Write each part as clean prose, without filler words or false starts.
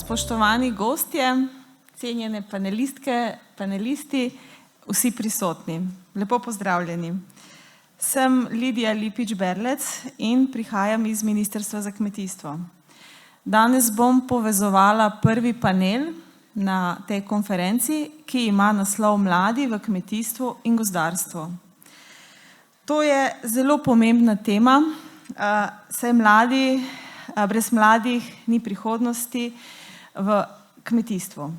Spoštovani gostje, cenjene panelistke, panelisti, vsi prisotni. Lepo pozdravljeni. Sem Lidija Lipič-Berlec in prihajam iz Ministrstva za kmetijstvo. Danes bom povezovala prvi panel na tej konferenci, ki ima naslov Mladi v kmetijstvu in gozdarstvu. To je zelo pomembna tema, saj brez mladih ni prihodnosti v kmetijstvu.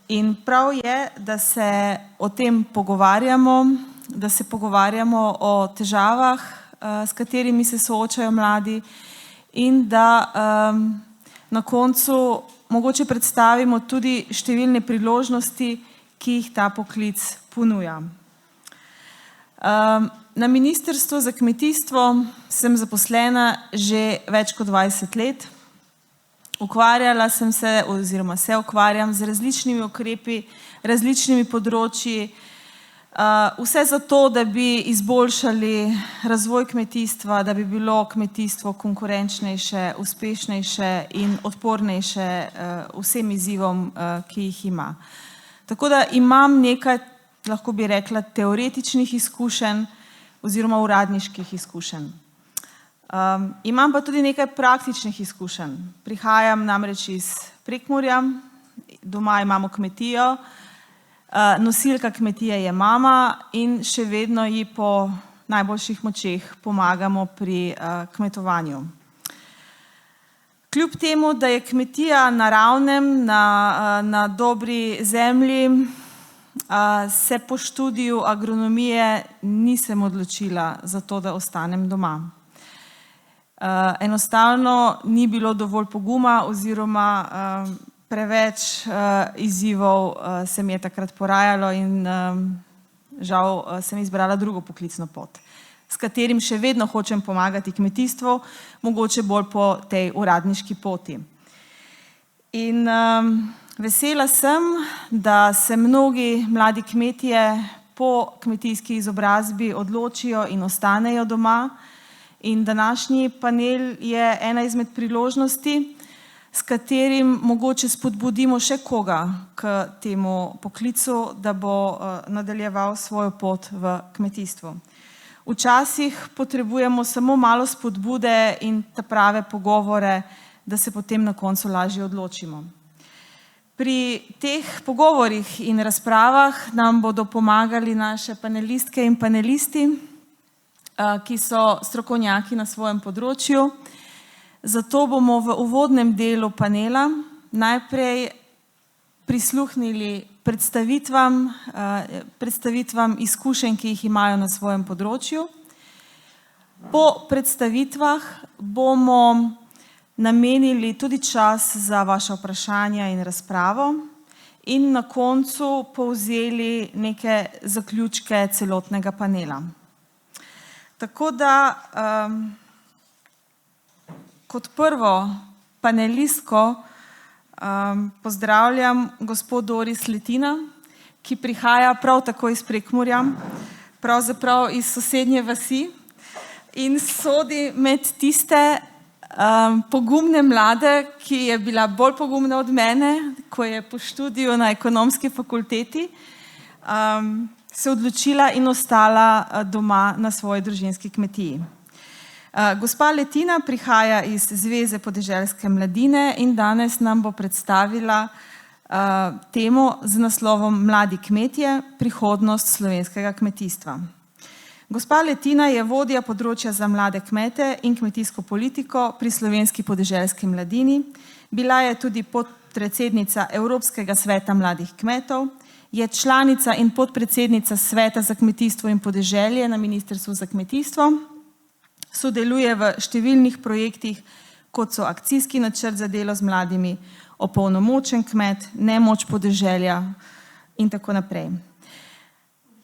In prav je, da se o tem pogovarjamo, da se pogovarjamo o težavah, s katerimi se soočajo mladi in da na koncu mogoče predstavimo tudi številne priložnosti, ki jih ta poklic ponuja. Na Ministrstvu za kmetijstvo sem zaposlena že več kot 20 let. Ukvarjala sem se oziroma se ukvarjam z različnimi ukrepi, različnimi področji, vse zato, da bi izboljšali razvoj kmetijstva, da bi bilo kmetijstvo konkurenčnejše, uspešnejše in odpornejše vsem izzivom, ki jih ima. Tako da imam nekaj, lahko bi rekla, teoretičnih izkušenj oziroma uradniških izkušenj. Imam pa tudi nekaj praktičnih izkušenj. Prihajam namreč iz Prekmurja, doma imamo kmetijo, nosilka kmetije je mama in še vedno ji po najboljših močeh pomagamo pri kmetovanju. Kljub temu, da je kmetija na ravnem, na dobri zemlji, se po študiju agronomije nisem odločila za to, da ostanem doma. Enostavno ni bilo dovolj poguma oziroma preveč izzivov se mi je takrat porajalo in žal sem izbrala drugo poklicno pot, s katerim še vedno hočem pomagati kmetijstvu, mogoče bolj po tej uradniški poti. In vesela sem, da se mnogi mladi kmetje po kmetijski izobrazbi odločijo in ostanejo doma. In današnji panel je ena izmed priložnosti, s katerim mogoče spodbudimo še koga k temu poklicu, da bo nadaljeval svojo pot v kmetijstvu. Včasih potrebujemo samo malo spodbude in ta prave pogovore, da se potem na koncu lažje odločimo. Pri teh pogovorih in razpravah nam bodo pomagali naše panelistke in panelisti, ki so strokovnjaki na svojem področju. Zato bomo v uvodnem delu panela najprej prisluhnili predstavitvam izkušenj, ki jih imajo na svojem področju. Po predstavitvah bomo namenili tudi čas za vaša vprašanja in razpravo in na koncu povzeli neke zaključke celotnega panela. Tako da kot prvo panelistko pozdravljam gospod Doris Letina, ki prihaja prav tako iz Prekmurja, pravzaprav iz sosednje vasi in sodi med tiste pogumne mlade, ki je bila bolj pogumna od mene, ko je po študiju na ekonomski fakulteti se odločila in ostala doma na svoji družinski kmetiji. Gospa Letina prihaja iz Zveze podeželske mladine in danes nam bo predstavila temo z naslovom Mladi kmetje, prihodnost slovenskega kmetijstva. Gospa Letina je vodja področja za mlade kmete in kmetijsko politiko pri Slovenski podeželski mladini. Bila je tudi podpredsednica Evropskega sveta mladih kmetov, je članica in podpredsednica Sveta za kmetijstvo in podeželje na Ministrstvu za kmetijstvo, sodeluje v številnih projektih, kot so akcijski načrt za delo z mladimi, opolnomočen kmet, nemoč podeželja in tako naprej.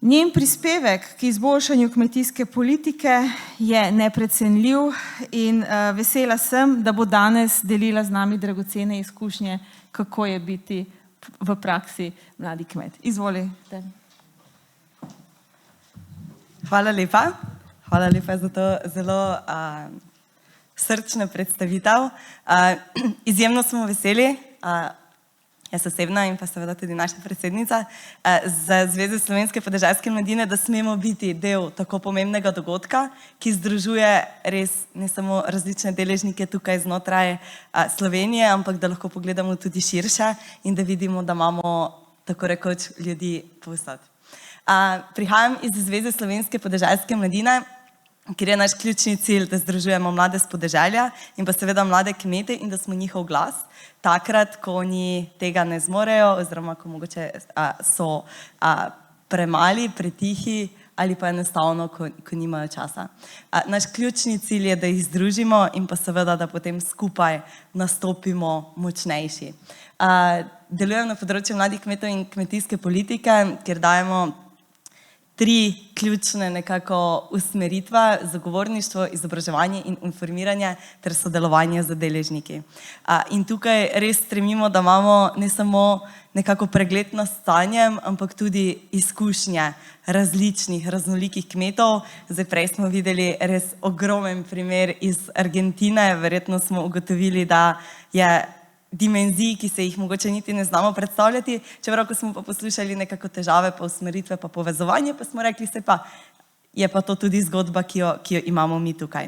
Njen prispevek k izboljšanju kmetijske politike je neprecenljiv in vesela sem, da bo danes delila z nami dragocene izkušnje, kako je biti v praksi mladi kmet. Izvolite. Hvala lepa. Hvala lepa za to zelo srčno predstavitev. Izjemno smo veseli, jaz osebno in pa seveda tudi naša predsednica za Zveze slovenske podeželske mladine, da smemo biti del tako pomembnega dogodka, ki združuje res ne samo različne deležnike tukaj znotraj Slovenije, ampak da lahko pogledamo tudi širše in da vidimo, da imamo tako rekoč ljudi povsod. Prihajam iz Zveze slovenske podeželske mladine, ker je naš ključni cilj, da združujemo mlade s podeželja in pa seveda mlade kmete in da smo njihov glas, takrat, ko oni tega ne zmorejo oziroma ko mogoče so premali, pretihi ali pa enostavno, ko nimajo časa. Naš ključni cilj je, da jih združimo in pa seveda, da potem skupaj nastopimo močnejši. Delujem na področju mladih kmetov in kmetijske politike, kjer dajemo 3 ključne nekako usmeritve: zagovorništvo, izobraževanje in informiranje ter sodelovanje z deležniki. In tukaj res stremimo, da imamo ne samo nekako pregled nad stanjem, ampak tudi izkušnje različnih, raznolikih kmetov. Zdaj prej smo videli res ogromen primer iz Argentine, verjetno smo ugotovili, da je dimenzij, ki se jih mogoče niti ne znamo predstavljati, čeprav ko smo pa poslušali nekako težave, pa usmeritve, pa povezovanje, pa smo rekli, je pa to tudi zgodba, ki jo imamo mi tukaj.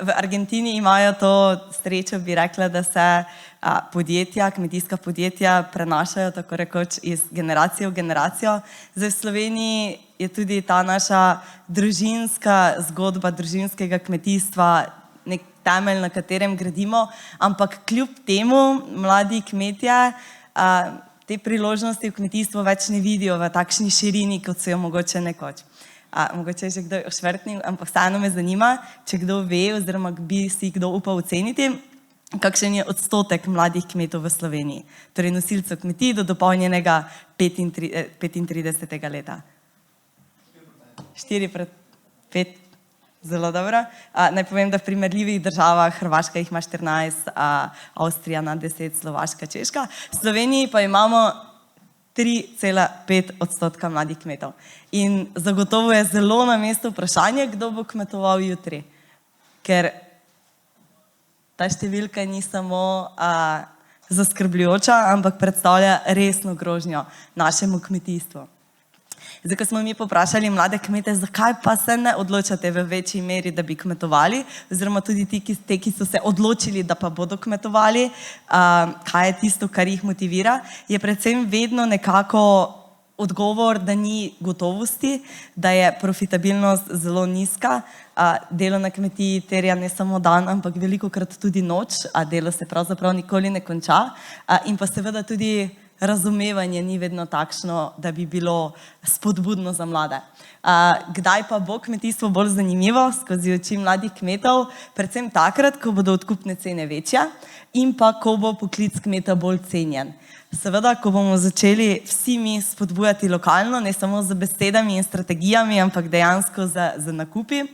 V Argentini imajo to srečo, bi rekla, da se podjetja, kmetijska podjetja prenašajo tako rekoč iz generacije v generacijo. Zdaj v Sloveniji je tudi ta naša družinska zgodba družinskega kmetijstva nek temelj, na katerem gradimo, ampak kljub temu mladi kmetje te priložnosti v kmetijstvu več ne vidijo v takšni širini, kot so jo mogoče nekoč. Mogoče je že kdo ošvrtnil, ampak vseeno me zanima, če kdo ve oziroma bi si kdo upal oceniti, kakšen je odstotek mladih kmetov v Sloveniji, torej nosilcev kmetij do dopolnjenega 35. leta. 4%. Zelo dobro. Naj povem, da v primerljivih državah, Hrvaška jih ima 14, Avstrija na 10, Slovaška, Češka. V Sloveniji pa imamo 3,5% mladih kmetov. In zagotovo je zelo na mestu vprašanje, kdo bo kmetoval jutri. Ker ta številka ni samo zaskrbljujoča, ampak predstavlja resno grožnjo našemu kmetijstvu. Zdaj, ko smo mi poprašali mlade kmete, zakaj pa se ne odločate v večji meri, da bi kmetovali, oziroma tudi te, ki so se odločili, da pa bodo kmetovali, kaj je tisto, kar jih motivira, je predvsem vedno nekako odgovor, da ni gotovosti, da je profitabilnost zelo nizka, delo na kmetiji terja ne samo dan, ampak velikokrat tudi noč, delo se pravzaprav nikoli ne konča, in pa seveda tudi razumevanje ni vedno takšno, da bi bilo spodbudno za mlade. Kdaj pa bo kmetijstvo bolj zanimivo skozi oči mladih kmetov? Predvsem takrat, ko bodo odkupne cene večje in pa ko bo poklic kmeta bolj cenjen. Seveda, ko bomo začeli vsi mi spodbujati lokalno, ne samo z besedami in strategijami, ampak dejansko z nakupi.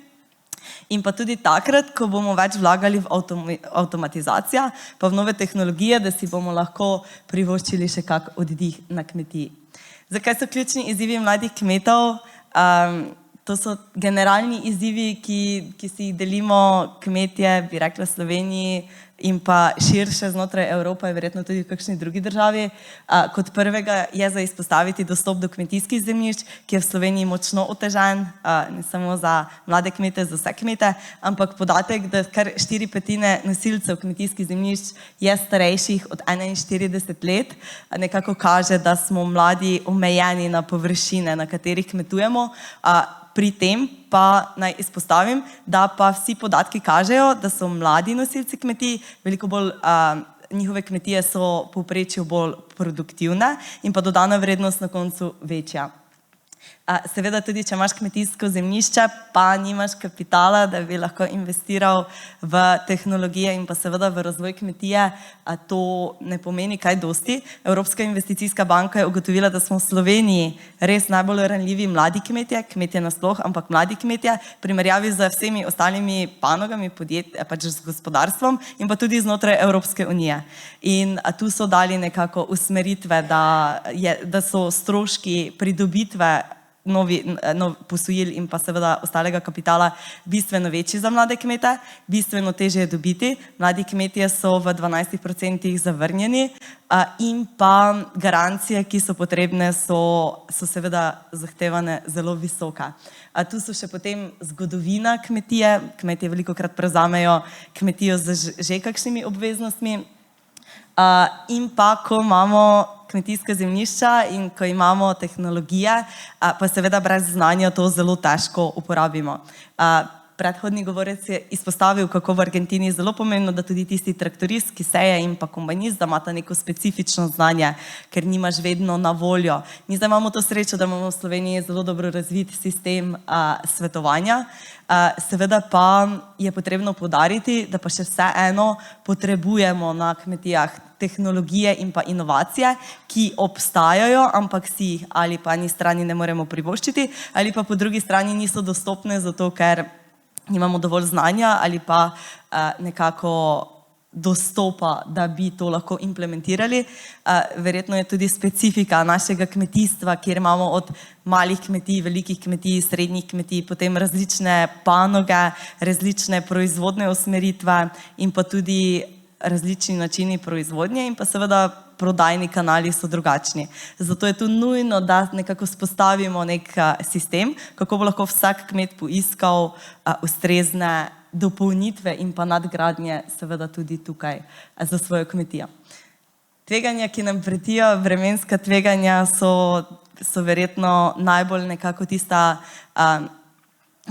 In pa tudi takrat, ko bomo več vlagali v avtomatizacijo, pa v nove tehnologije, da si bomo lahko privoščili še kak oddih na kmetiji. Zakaj so ključni izzivi mladih kmetov? To so generalni izzivi, ki si jih delimo kmetje, bi rekla Sloveniji, in pa širše znotraj Evrope, verjetno tudi v kakšni drugi državi. Kot prvega je za izpostaviti dostop do kmetijskih zemljišč, ki je v Sloveniji močno otežen, ne samo za mlade kmete, za vse kmete, ampak podatek, da kar 4/5 nosilcev kmetijskih zemljišč je starejših od 41 let, nekako kaže, da smo mladi omejeni na površine, na katerih kmetujemo. Pri tem pa naj izpostavim, da pa vsi podatki kažejo, da so mladi nosilci kmetij veliko bolj, njihove kmetije so v povprečju bolj produktivne in pa dodana vrednost na koncu večja. Seveda tudi, če imaš kmetijsko zemljišče, pa nimaš kapitala, da bi lahko investiral v tehnologije in pa seveda v razvoj kmetije, to ne pomeni kaj dosti. Evropska investicijska banka je ugotovila, da smo v Sloveniji res najbolj ranljivi mladi kmetje, kmetje nasploh, ampak mladi kmetje, v primerjavi z vsemi ostalimi panogami, pač z gospodarstvom in pa tudi znotraj Evropske unije. In tu so dali nekako usmeritve, da so stroški pridobitve posojil in pa seveda ostalega kapitala bistveno večji za mlade kmete, bistveno težje je dobiti. Mladi kmetje so v 12% zavrnjeni in pa garancije, ki so potrebne, so seveda zahtevane zelo visoke. Tu so še potem zgodovina kmetije. Kmetje velikokrat prevzamejo kmetijo z že kakšnimi obveznostmi. In pa, ko imamo kmetijska zemljišča in ko imamo tehnologije, pa seveda brez znanja to zelo težko uporabimo. Predhodni govorec je izpostavil, kako v Argentini je zelo pomembno, da tudi tisti traktorist, ki seje in pa kombajnist, da imata neko specifično znanje, ker nimaš vedno na voljo. Mi zdaj imamo to srečo, da imamo v Sloveniji zelo dobro razvit sistem svetovanja. Seveda pa je potrebno poudariti, da pa še vseeno potrebujemo na kmetijah tehnologije in pa inovacije, ki obstajajo, ampak si jih ali po eni strani ne moremo privoščiti, ali pa po drugi strani niso dostopne, zato ker nimamo dovolj znanja ali pa nekako dostopa, da bi to lahko implementirali. Verjetno je tudi specifika našega kmetijstva, kjer imamo od malih kmetij, velikih kmetij, srednjih kmetij, potem različne panoge, različne proizvodne usmeritve in pa tudi različni načini proizvodnje in pa seveda prodajni kanali so drugačni. Zato je tu nujno, da nekako spostavimo nek sistem, kako bo lahko vsak kmet poiskal ustrezne dopolnitve in pa nadgradnje seveda tudi tukaj za svojo kmetijo. Tveganja, ki nam pretijo, vremenska tveganja so verjetno najbolj nekako tista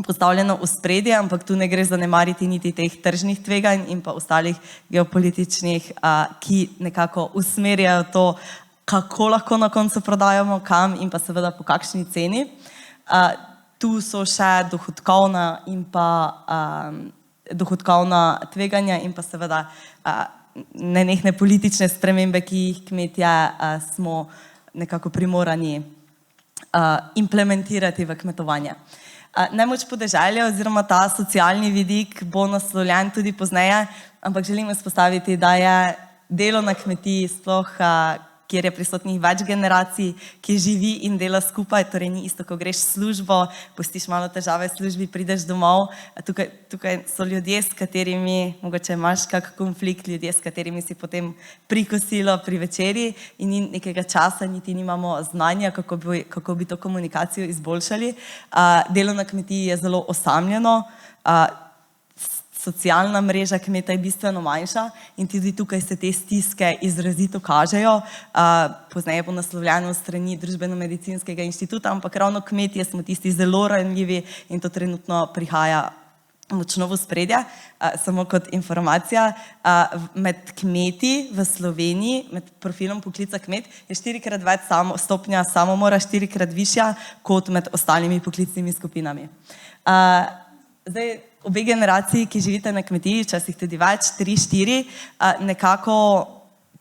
postavljeno v spredje, ampak tu ne gre zanemariti niti teh tržnih tveganj in pa ostalih geopolitičnih, ki nekako usmerjajo to, kako lahko na koncu prodajamo, kam in pa seveda po kakšni ceni. Tu so še dohodkovna in pa dohodkovna tveganja in pa seveda nenehne politične spremembe, ki jih kmetje smo nekako primorani implementirati v kmetovanje. Nemoč podeželja oziroma ta socialni vidik bo naslovljen tudi pozneje, ampak želim izpostaviti, da je delo na kmetiji, sploh kjer je prisotnih več generacij, ki živi in dela skupaj, torej ni isto, ko greš v službo, pustiš malo težave v službi, prideš domov. Tukaj so ljudje, s katerimi mogoče imaš kak konflikt, ljudje, s katerimi si potem pri kosilu, pri večerji in ni nekega časa, niti nimamo znanja, kako bi to komunikacijo izboljšali. Delo na kmetiji je zelo osamljeno, socialna mreža kmeta je bistveno manjša in tudi tukaj se te stiske izrazito kažejo. Pozneje bo naslovljeno strani Družbeno-medicinskega inštituta, ampak ravno kmetje smo tisti zelo ranljivi in to trenutno prihaja močno v spredje. Samo kot informacija, med kmeti v Sloveniji, med profilom poklica kmet, je 4-krat več stopnja samomora, 4-krat višja kot med ostalimi poklicnimi skupinami. Zdaj, obe generaciji, ki živite na kmetiji, včasih tudi več, 3-4, nekako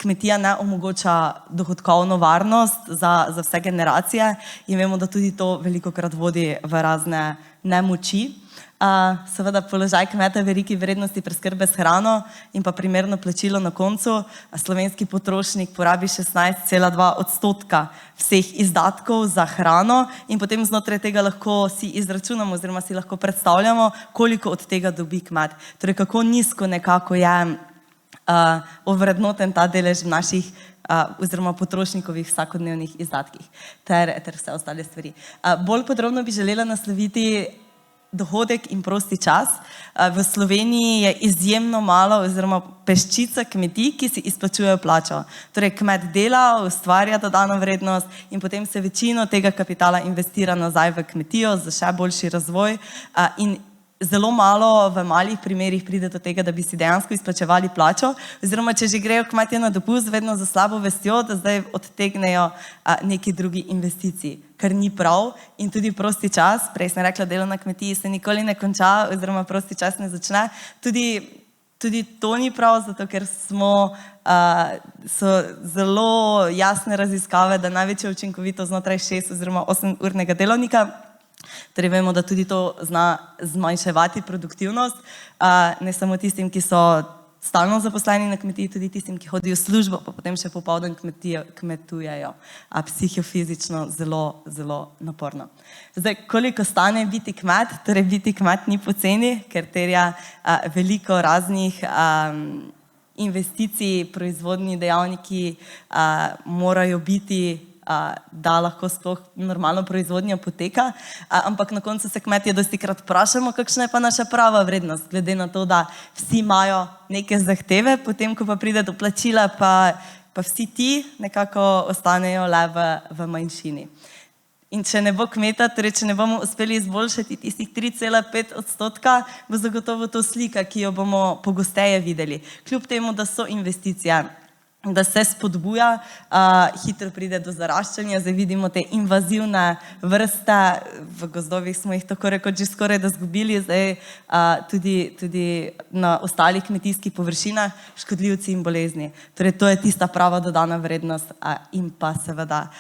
kmetija ne omogoča dohodkovno varnost za vse generacije in vemo, da tudi to velikokrat vodi v razne nemoči. Seveda položaj kmeta v verigi vrednosti preskrbe s hrano in pa primerno plačilo na koncu. Slovenski potrošnik porabi 16,2% vseh izdatkov za hrano in potem znotraj tega lahko si izračunamo oziroma si lahko predstavljamo, koliko od tega dobi kmet. Torej, kako nizko nekako je ovrednoten ta delež v naših oziroma potrošnikovih vsakodnevnih izdatkih ter vse ostale stvari. Bolj podrobno bi želela nasloviti dohodek in prosti čas. V Sloveniji je izjemno malo oziroma peščica kmetij, ki si izplačujejo plačo. Torej, kmet dela, ustvarja dodano vrednost in potem se večino tega kapitala investira nazaj v kmetijo za še boljši razvoj in zelo malo v malih primerih pride do tega, da bi si dejansko izplačevali plačo, oziroma če že grejo kmetje na dopust, vedno za slabo vestjo, da zdaj odtegnejo neki drugi investiciji, kar ni prav. In tudi prosti čas, prej sem rekla, delo na kmetiji se nikoli ne konča oziroma prosti čas ne začne, tudi to ni prav, zato ker so zelo jasne raziskave, da največja učinkovitost znotraj 6 oziroma 8-urnega delovnika. Torej vemo, da tudi to zna zmanjševati produktivnost, ne samo tistim, ki so stalno zaposleni na kmetiji, tudi tistim, ki hodijo v službo, pa potem še popoldan kmetujejo. Psihofizično zelo, zelo naporno. Zdaj, koliko stane biti kmet? Torej, biti kmet ni poceni, ker terja veliko raznih investicij, proizvodni dejavniki morajo biti, da lahko sploh normalno proizvodnja poteka, ampak na koncu se kmetje dostikrat vprašamo, kakšna je pa naša prava vrednost, glede na to, da vsi imajo neke zahteve, potem ko pa pride do plačila, pa vsi ti nekako ostanejo le v manjšini. In če ne bo kmeta, torej če ne bomo uspeli izboljšati tistih 3,5%, bo zagotovo to slika, ki jo bomo pogosteje videli. Kljub temu, da so investicije, da se spodbuja, hitro pride do zaraščanja, zdaj vidimo te invazivne vrste, v gozdovih smo jih tako rekoč že skoraj da zgubili, zdaj tudi na ostalih kmetijskih površinah, škodljivci in bolezni. Torej, to je tista prava dodana vrednost in pa seveda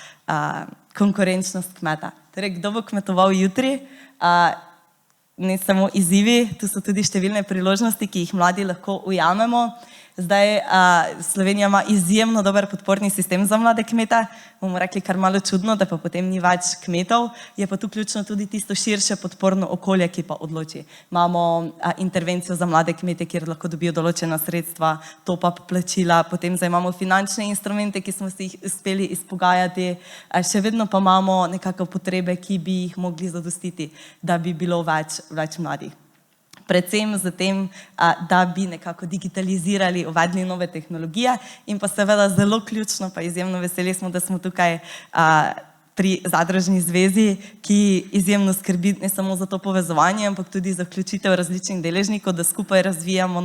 konkurenčnost kmeta. Torej, kdo bo kmetoval jutri? Ne samo izzivi, tu so tudi številne priložnosti, ki jih mladi lahko ujamemo. Zdaj, Slovenija ima izjemno dober podporni sistem za mlade kmete, bomo rekli kar malo čudno, da pa potem ni več kmetov, je pa tu ključno tudi tisto širše podporno okolje, ki pa odloči. Imamo intervencijo za mlade kmete, kjer lahko dobijo določena sredstva, top-up plačila, potem zdaj imamo finančne instrumente, ki smo si jih uspeli izpogajati, še vedno pa imamo nekako potrebe, ki bi jih mogli zadostiti, da bi bilo več mladih. Predvsem z tem, da bi nekako digitalizirali, uvedli nove tehnologije in pa seveda zelo ključno, pa izjemno veseli smo, da smo tukaj pri Zadružni zvezi, ki izjemno skrbi ne samo za to povezovanje, ampak tudi za vključitev različnih deležnikov, da skupaj razvijamo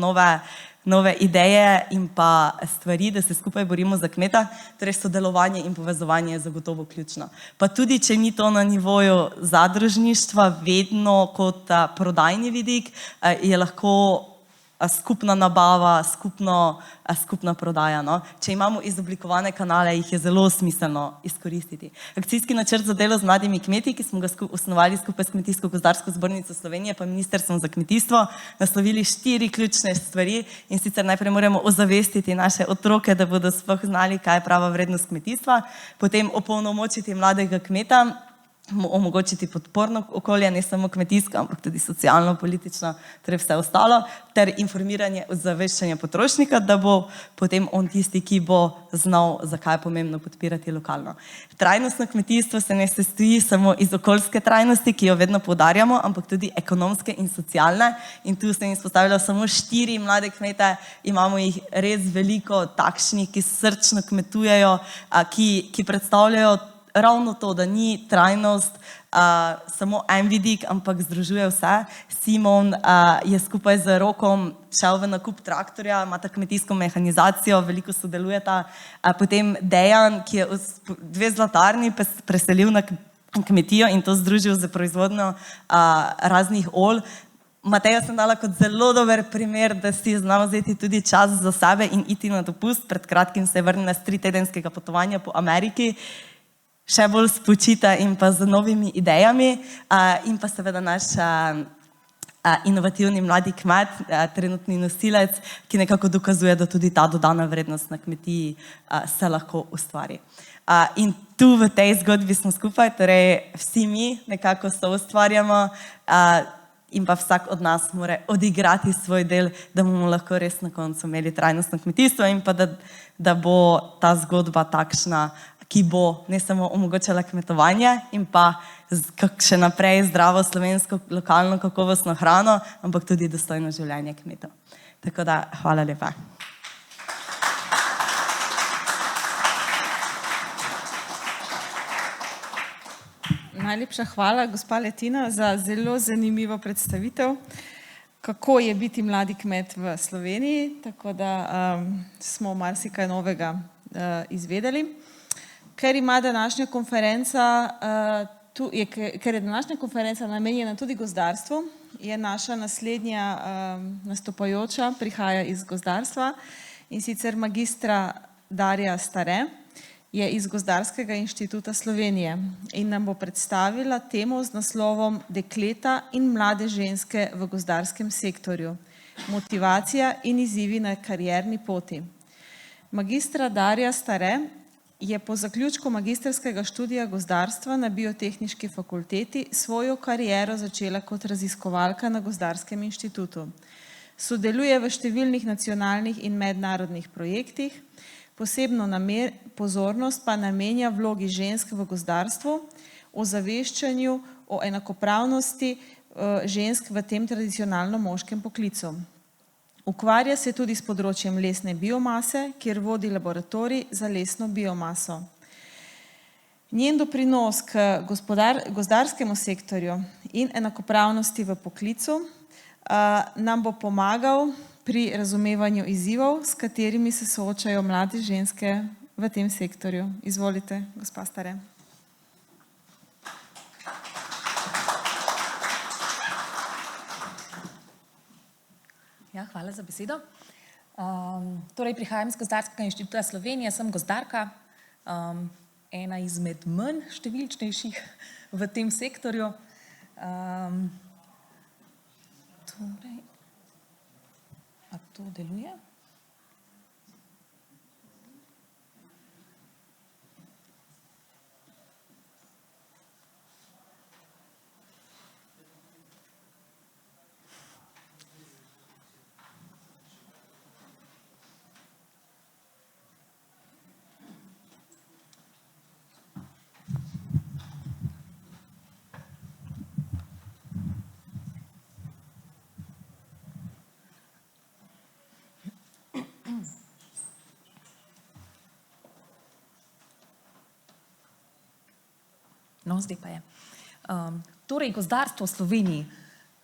nove ideje in pa stvari, da se skupaj borimo za kmeta, torej sodelovanje in povezovanje je zagotovo ključno. Pa tudi, če ni to na nivoju zadružništva vedno kot prodajni vidik, je lahko skupna nabava, skupna prodaja. No? Če imamo izoblikovane kanale, jih je zelo smiselno izkoristiti. Akcijski načrt za delo z mladimi kmeti, ki smo ga osnovali skupaj s Kmetijsko-gozdarsko zbornico Slovenije pa Ministrstvom za kmetijstvo, naslovili 4 ključne stvari in sicer najprej moramo ozavestiti naše otroke, da bodo sploh znali, kaj je prava vrednost kmetijstva, potem opolnomočiti mladega kmeta, omogočiti podporno okolje, ne samo kmetijsko, ampak tudi socialno, politično, torej vse ostalo, ter informiranje, ozaveščanje potrošnika, da bo potem on tisti, ki bo znal, zakaj je pomembno podpirati lokalno. Trajnostno kmetijstvo se ne sestoji samo iz okoljske trajnosti, ki jo vedno poudarjamo, ampak tudi ekonomske in socialne. In tu sem izpostavila samo 4 mlade kmete, imamo jih res veliko takšnih, ki srčno kmetujejo, ki predstavljajo ravno to, da ni trajnost samo en vidik, ampak združuje vse. Simon je skupaj z Rokom šel v nakup traktorja, imata kmetijsko mehanizacijo, veliko sodelujeta. Potem Dejan, ki je 2 zlatarni preselil na kmetijo in to združil z proizvodnjo raznih olj. Matejo sem dala kot zelo dober primer, da si znal vzeti tudi čas za sebe in iti na dopust. Pred kratkim se je vrnila s 3-tedenskega potovanja po Ameriki, še bolj spočita in pa z novimi idejami. In pa seveda naš inovativni mladi kmet, trenutni nosilec, ki nekako dokazuje, da tudi ta dodana vrednost na kmetiji se lahko ustvari. In tu v tej zgodbi smo skupaj, torej vsi mi nekako soustvarjamo in pa vsak od nas mora odigrati svoj del, da bomo lahko res na koncu imeli trajnostno kmetijstvo in pa da bo ta zgodba takšna, ki bo ne samo omogočala kmetovanje in pa še naprej zdravo slovensko, lokalno, kakovostno hrano, ampak tudi dostojno življenje kmetov. Tako da, hvala lepa. Najlepša hvala, gospa Letina, za zelo zanimivo predstavitev, kako je biti mladi kmet v Sloveniji, tako da smo marsikaj novega izvedeli. Ker je današnja konferenca namenjena tudi gozdarstvu, je naša naslednja nastopajoča, prihaja iz gozdarstva in sicer magistra Darja Stare, je iz Gozdarskega inštituta Slovenije in nam bo predstavila temo z naslovom Dekleta in mlade ženske v gozdarskem sektorju. motivacija in izzivi na karierni poti. Magistra Darja Stare je po zaključku magistrskega študija gozdarstva na Biotehniški fakulteti svojo kariero začela kot raziskovalka na Gozdarskem inštitutu. Sodeluje v številnih nacionalnih in mednarodnih projektih, posebno pozornost pa namenja vlogi žensk v gozdarstvu, ozaveščanju o enakopravnosti žensk v tem tradicionalno moškem poklicu. Ukvarja se tudi s področjem lesne biomase, kjer vodi laboratorij za lesno biomaso. Njen doprinos k gozdarskemu sektorju in enakopravnosti v poklicu nam bo pomagal pri razumevanju izzivov, s katerimi se soočajo mlade ženske v tem sektorju. Izvolite, gospa Stare. Ja, hvala za besedo. Torej, prihajam iz Gozdarskega inštituta Slovenije, sem gozdarka, ena izmed manj številčnejših v tem sektorju. Torej, a to deluje? No, zdaj pa je. Torej, gozdarstvo v Sloveniji.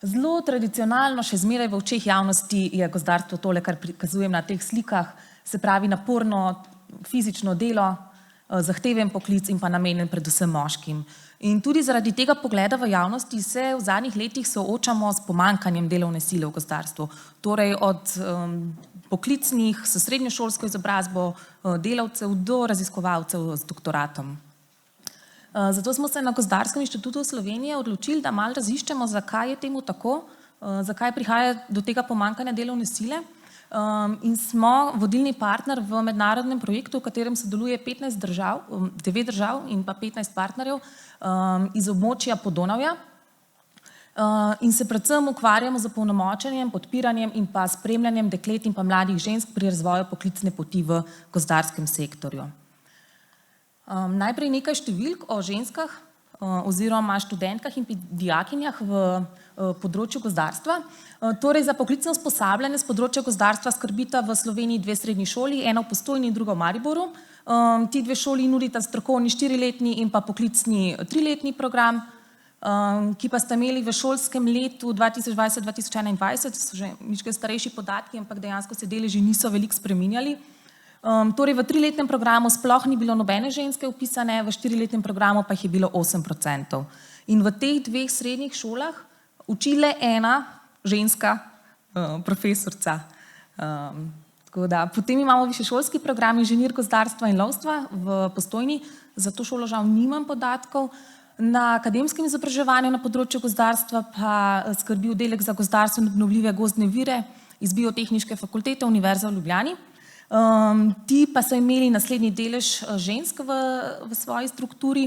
Zelo tradicionalno, še zmeraj v očeh javnosti je gozdarstvo tole, kar prikazujem na teh slikah, se pravi naporno fizično delo, zahteven poklic in pa namenjen predvsem moškim. In tudi zaradi tega pogleda v javnosti se v zadnjih letih soočamo s pomanjkanjem delovne sile v gozdarstvu. Torej od poklicnih s srednješolsko izobrazbo delavcev do raziskovalcev z doktoratom. Zato smo se na Gozdarskem inštitutu Slovenije odločili, da malo raziščemo, zakaj je temu tako, zakaj prihaja do tega pomanjkanja delovne sile. In smo vodilni partner v mednarodnem projektu, v katerem sodeluje 9 držav in pa 15 partnerjev iz območja Podonavja. In se predvsem ukvarjamo z opolnomočenjem, podpiranjem in pa spremljanjem deklet in pa mladih žensk pri razvoju poklicne poti v gozdarskem sektorju. Najprej nekaj številk o ženskah oziroma študentkah in dijakinjah v področju gozdarstva. Torej, za poklicno usposabljanje s področja gozdarstva skrbita v Sloveniji 2 srednji šoli, ena v Postojni in druga v Mariboru. Ti 2 šoli nudita strokovni 4-letni in pa poklicni 3-letni program, ki pa sta imeli v šolskem letu 2020-2021, so že mičke starejši podatki, ampak dejansko se deleži niso veliko spreminjali. Torej, v 3-letnem programu sploh ni bilo nobene ženske vpisane, v 4-letnem programu pa jih je bilo 8%. In v teh 2 srednjih šolah uči le ena ženska profesorica. Potem imamo višješolski program inženir gozdarstva in lovstva v Postojni, za to šolo žal nimam podatkov. Na akademskem izobraževanju na področju gozdarstva pa skrbi oddelek za gozdarstvo in obnovljive gozdne vire iz Biotehniške fakultete Univerze v Ljubljani. Ti pa so imeli naslednji delež žensk v svoji strukturi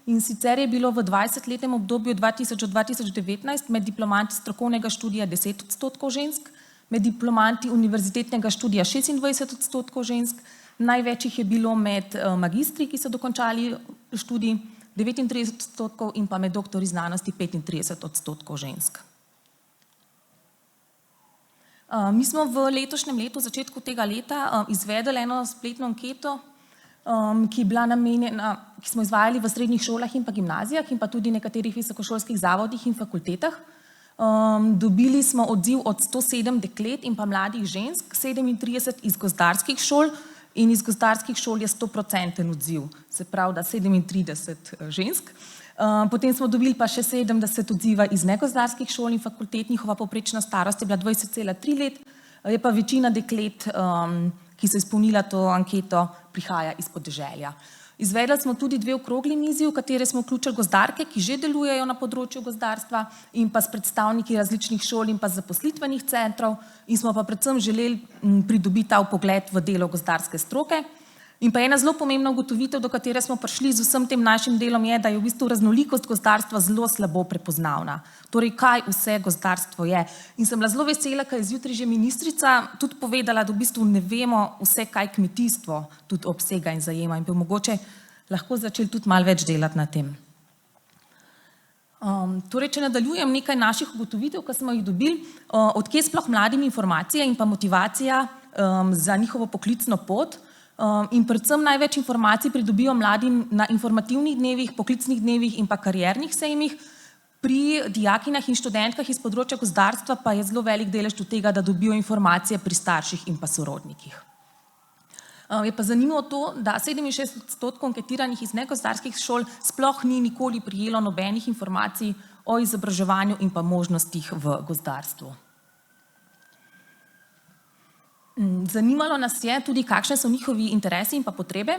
in sicer je bilo v 20-letnem obdobju 2000-2019 med diplomanti strokovnega študija 10% žensk, med diplomanti univerzitetnega študija 26% žensk, največ jih je bilo med magistri, ki so dokončali študij, 39% in pa med doktori znanosti 35% žensk. Mi smo v letošnjem letu, v začetku tega leta, izvedli eno spletno anketo, ki je bila namenjena, ki smo izvajali v srednjih šolah in pa gimnazijah in pa tudi nekaterih visokošolskih zavodih in fakultetah. Dobili smo odziv od 107 deklet in pa mladih žensk, 37 iz gozdarskih šol in iz gozdarskih šol je 100% odziv, se pravi, da 37 žensk. Potem smo dobili pa še 70 odziva iz negozdarskih šol in fakultet, njihova povprečna starost je bila 20,3 let, je pa večina deklet, ki so izpolnila to anketo, prihaja iz podeželja. Izvedli smo tudi 2 okrogli mizi, v katere smo vključili gozdarke, ki že delujejo na področju gozdarstva in pa s predstavniki različnih šol in pa zaposlitvenih centrov in smo pa predvsem želeli pridobiti ta vpogled v delo gozdarske stroke. In pa ena zelo pomembna ugotovitev, do katere smo prišli z vsem tem našim delom, je, da je v bistvu raznolikost gozdarstva zelo slabo prepoznavna. Torej, kaj vse gozdarstvo je. In sem bila zelo vesela, ker je zjutraj že ministrica tudi povedala, da v bistvu ne vemo vse, kaj kmetijstvo tudi obsega in zajema in bi mogoče lahko začeli tudi malo več delati na tem. Torej, če nadaljujem nekaj naših ugotovitev, ki smo jih dobili, odkje sploh mladim informacije in pa motivacija za njihovo poklicno pot. In predvsem največ informacij pridobijo mladi na informativnih dnevih, poklicnih dnevih in pa kariernih sejmih. Pri dijakinjah in študentkah iz področja gozdarstva pa je zelo velik delež do tega, da dobijo informacije pri starših in pa sorodnikih. Je pa zanimivo to, da 67% anketiranih iz negozdarskih šol sploh ni nikoli prejelo nobenih informacij o izobraževanju in pa možnostih v gozdarstvu. Zanimalo nas je tudi, kakšne so njihovi interesi in pa potrebe.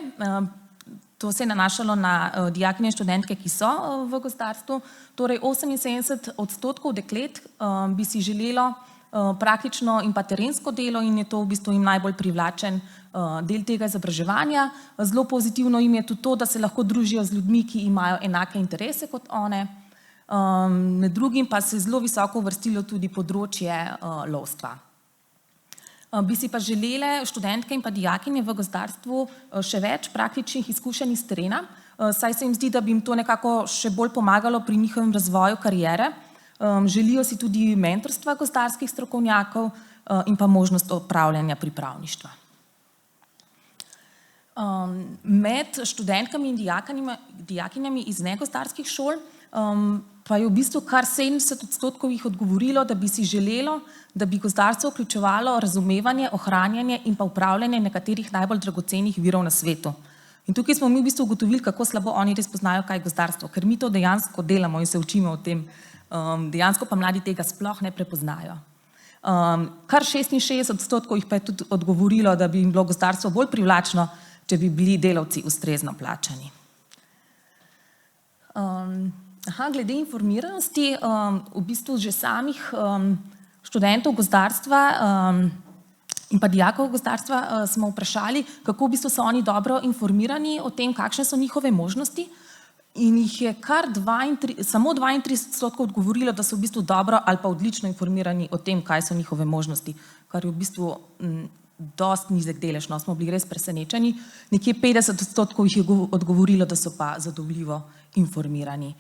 To se je nanašalo na dijakinje in študentke, ki so v gozdarstvu. Torej 78% deklet bi si želelo praktično in pa terensko delo in je to v bistvu jim najbolj privlačen del tega izobraževanja. Zelo pozitivno jim je tudi to, da se lahko družijo z ljudmi, ki imajo enake interese kot one. Med drugim pa se je zelo visoko uvrstilo tudi področje lovstva. Bi si pa želele študentke in pa dijakinje v gozdarstvu še več praktičnih izkušenj iz terena, saj se jim zdi, da bi jim to nekako še bolj pomagalo pri njihovem razvoju kariere. Želijo si tudi mentorstva gozdarskih strokovnjakov in pa možnost opravljanja pripravništva. Med študentkami in dijakinjami iz negozdarskih šol pa je v bistvu kar 70% jih odgovorilo, da bi si želelo, da bi gozdarstvo vključevalo razumevanje, ohranjanje in pa upravljanje nekaterih najbolj dragocenih virov na svetu. In tukaj smo mi v bistvu ugotovili, kako slabo oni res poznajo, kaj je gozdarstvo, ker mi to dejansko delamo in se učimo o tem, dejansko pa mladi tega sploh ne prepoznajo. Kar 66% jih pa je tudi odgovorilo, da bi jim bilo gozdarstvo bolj privlačno, če bi bili delavci ustrezno plačani. Glede informiranosti, v bistvu že samih študentov gozdarstva in pa dijakov gozdarstva smo vprašali, kako v bistvu so oni dobro informirani o tem, kakšne so njihove možnosti, in jih je kar samo 32% odgovorilo, da so v bistvu dobro ali pa odlično informirani o tem, kaj so njihove možnosti, kar je v bistvu dost nizek delež, no, smo bili res presenečeni. Nekje 50% jih je odgovorilo, da so pa zadovoljivo informirani.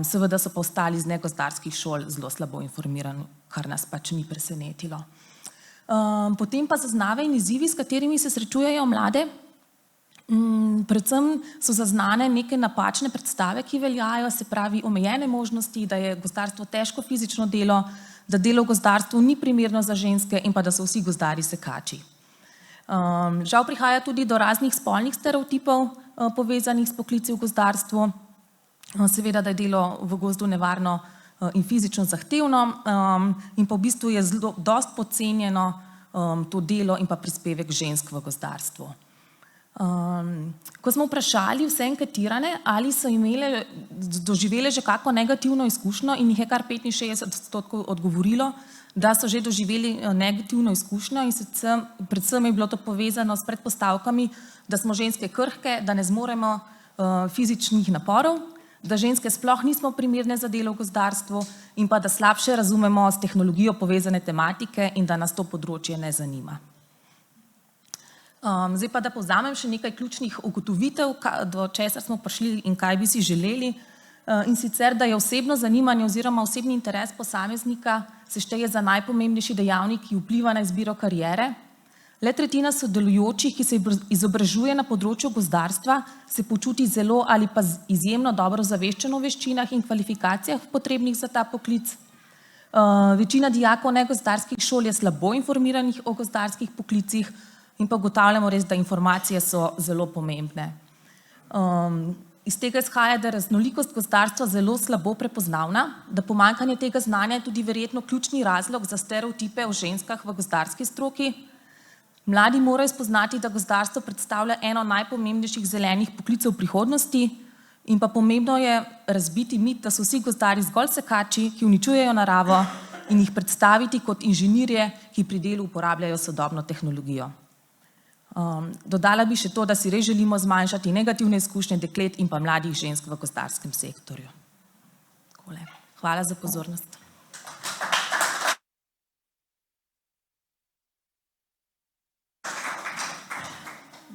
Seveda so pa ostali iz negozdarskih šol zelo slabo informirani, kar nas pač ni presenetilo. Potem pa zaznave in izzivi, s katerimi se srečujejo mlade. Predvsem so zaznane neke napačne predstave, ki veljajo, se pravi omejene možnosti, da je gozdarstvo težko fizično delo, da delo v gozdarstvu ni primerno za ženske in pa da so vsi gozdarji sekači. Žal prihaja tudi do raznih spolnih stereotipov povezanih s poklici v gozdarstvu. Seveda, da je delo v gozdu nevarno in fizično zahtevno in pa v bistvu je dost podcenjeno to delo in pa prispevek žensk v gozdarstvu. Ko smo vprašali vse anketirane, ali so doživele že kako negativno izkušnjo, in jih je kar 65% odgovorilo, da so že doživeli negativno izkušnjo, in sicer predvsem je bilo to povezano s predpostavkami, da smo ženske krhke, da ne zmoremo fizičnih naporov, da ženske sploh nismo primerne za delo v gozdarstvu in pa da slabše razumemo s tehnologijo povezane tematike in da nas to področje ne zanima. Zdaj pa, da povzamem še nekaj ključnih ugotovitev, do česar smo prišli in kaj bi si želeli. In sicer, da je osebno zanimanje oziroma osebni interes posameznika se šteje za najpomembnejši dejavnik, ki vpliva na izbiro kariere. Le tretjina sodelujočih, ki se izobražuje na področju gozdarstva, se počuti zelo ali pa izjemno dobro zaveščeno v veščinah in kvalifikacijah potrebnih za ta poklic. Večina dijakov negozdarskih šol je slabo informiranih o gozdarskih poklicih in pa ugotavljamo res, da informacije so zelo pomembne. Iz tega izhaja, da je raznolikost gozdarstva zelo slabo prepoznavna, da pomanjkanje tega znanja je tudi verjetno ključni razlog za stereotipe o ženskah v gozdarski stroki. Mladi morajo spoznati, da gozdarstvo predstavlja eno najpomembnejših zelenih poklicev prihodnosti in pa pomembno je razbiti mit, da so vsi gozdarji zgolj sekači, ki uničujejo naravo in jih predstaviti kot inženirje, ki pri delu uporabljajo sodobno tehnologijo. Dodala bi še to, da si res želimo zmanjšati negativne izkušnje deklet in pa mladih žensk v gozdarskem sektorju. Hvala za pozornost.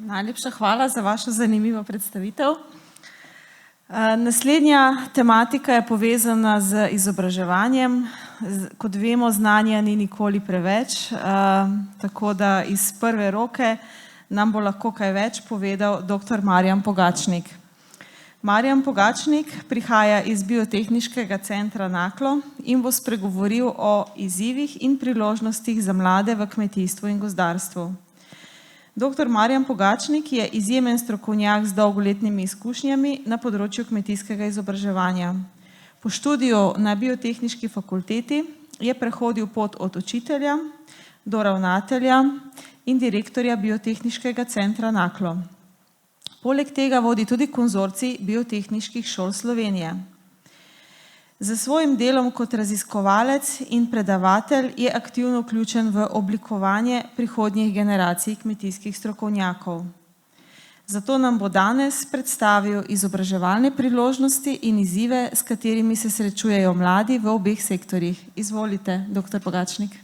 Najlepša hvala za vašo zanimivo predstavitev. Naslednja tematika je povezana z izobraževanjem. Kot vemo, znanja ni nikoli preveč, tako da iz prve roke nam bo lahko kaj več povedal dr. Marjan Pogačnik. Marjan Pogačnik prihaja iz Biotehniškega centra Naklo in bo spregovoril o izzivih in priložnostih za mlade v kmetijstvu in gozdarstvu. Dr. Marjan Pogačnik je izjemen strokovnjak z dolgoletnimi izkušnjami na področju kmetijskega izobraževanja. Po študiju na Biotehniški fakulteti je prehodil pot od učitelja do ravnatelja in direktorja Biotehniškega centra Naklo. Poleg tega vodi tudi konzorcij biotehniških šol Slovenije. Za svojim delom kot raziskovalec in predavatelj je aktivno vključen v oblikovanje prihodnjih generacij kmetijskih strokovnjakov. Zato nam bo danes predstavil izobraževalne priložnosti in izzive, s katerimi se srečujejo mladi v obeh sektorjih. Izvolite, dr. Pogačnik.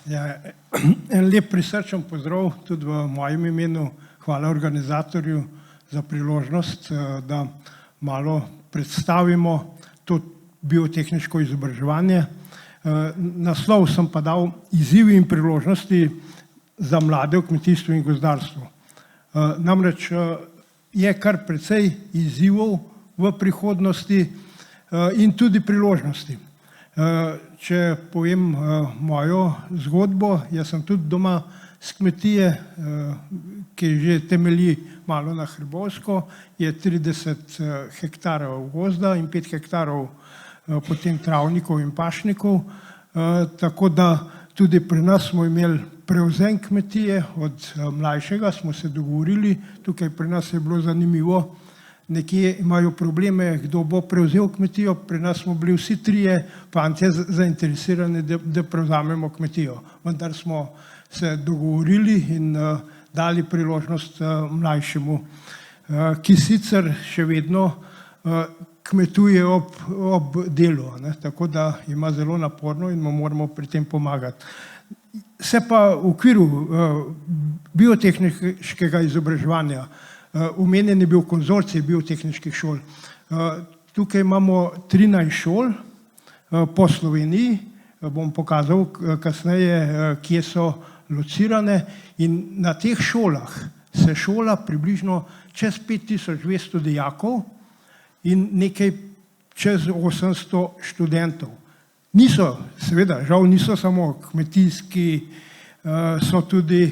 Ja, en lep prisrčen pozdrav tudi v mojem imenu. Hvala organizatorju za priložnost, da malo predstavimo to biotehniško izobraževanje. Naslov sem pa dal izzivi in priložnosti za mlade v kmetijstvu in gozdarstvu. Namreč je kar precej izzivov v prihodnosti in tudi priložnosti. Če povem mojo zgodbo, jaz sem tudi doma z kmetije, ki že temelji malo na Hrbovsko, je 30 hektarov gozda in 5 hektarov potem travnikov in pašnikov, tako da tudi pri nas smo imeli prevzem kmetije, od mlajšega smo se dogovorili, tukaj pri nas je bilo zanimivo, nekje imajo probleme, kdo bo prevzel kmetijo, pri nas smo bili vsi trije fantje zainteresirani, da prevzamemo kmetijo. Vendar smo se dogovorili in dali priložnost mlajšemu, ki sicer še vedno kmetuje ob delu, tako da ima zelo naporno in mu moramo pri tem pomagati. Se pa v okviru biotehniškega izobraževanja omenjen je bil konzorcij biotehniških šol. Tukaj imamo 13 šol po Sloveniji, bom pokazal kasneje, kje so locirane, in na teh šolah se šola približno čez 5200 dijakov in nekaj čez 800 študentov. Seveda, žal niso samo kmetijski, so tudi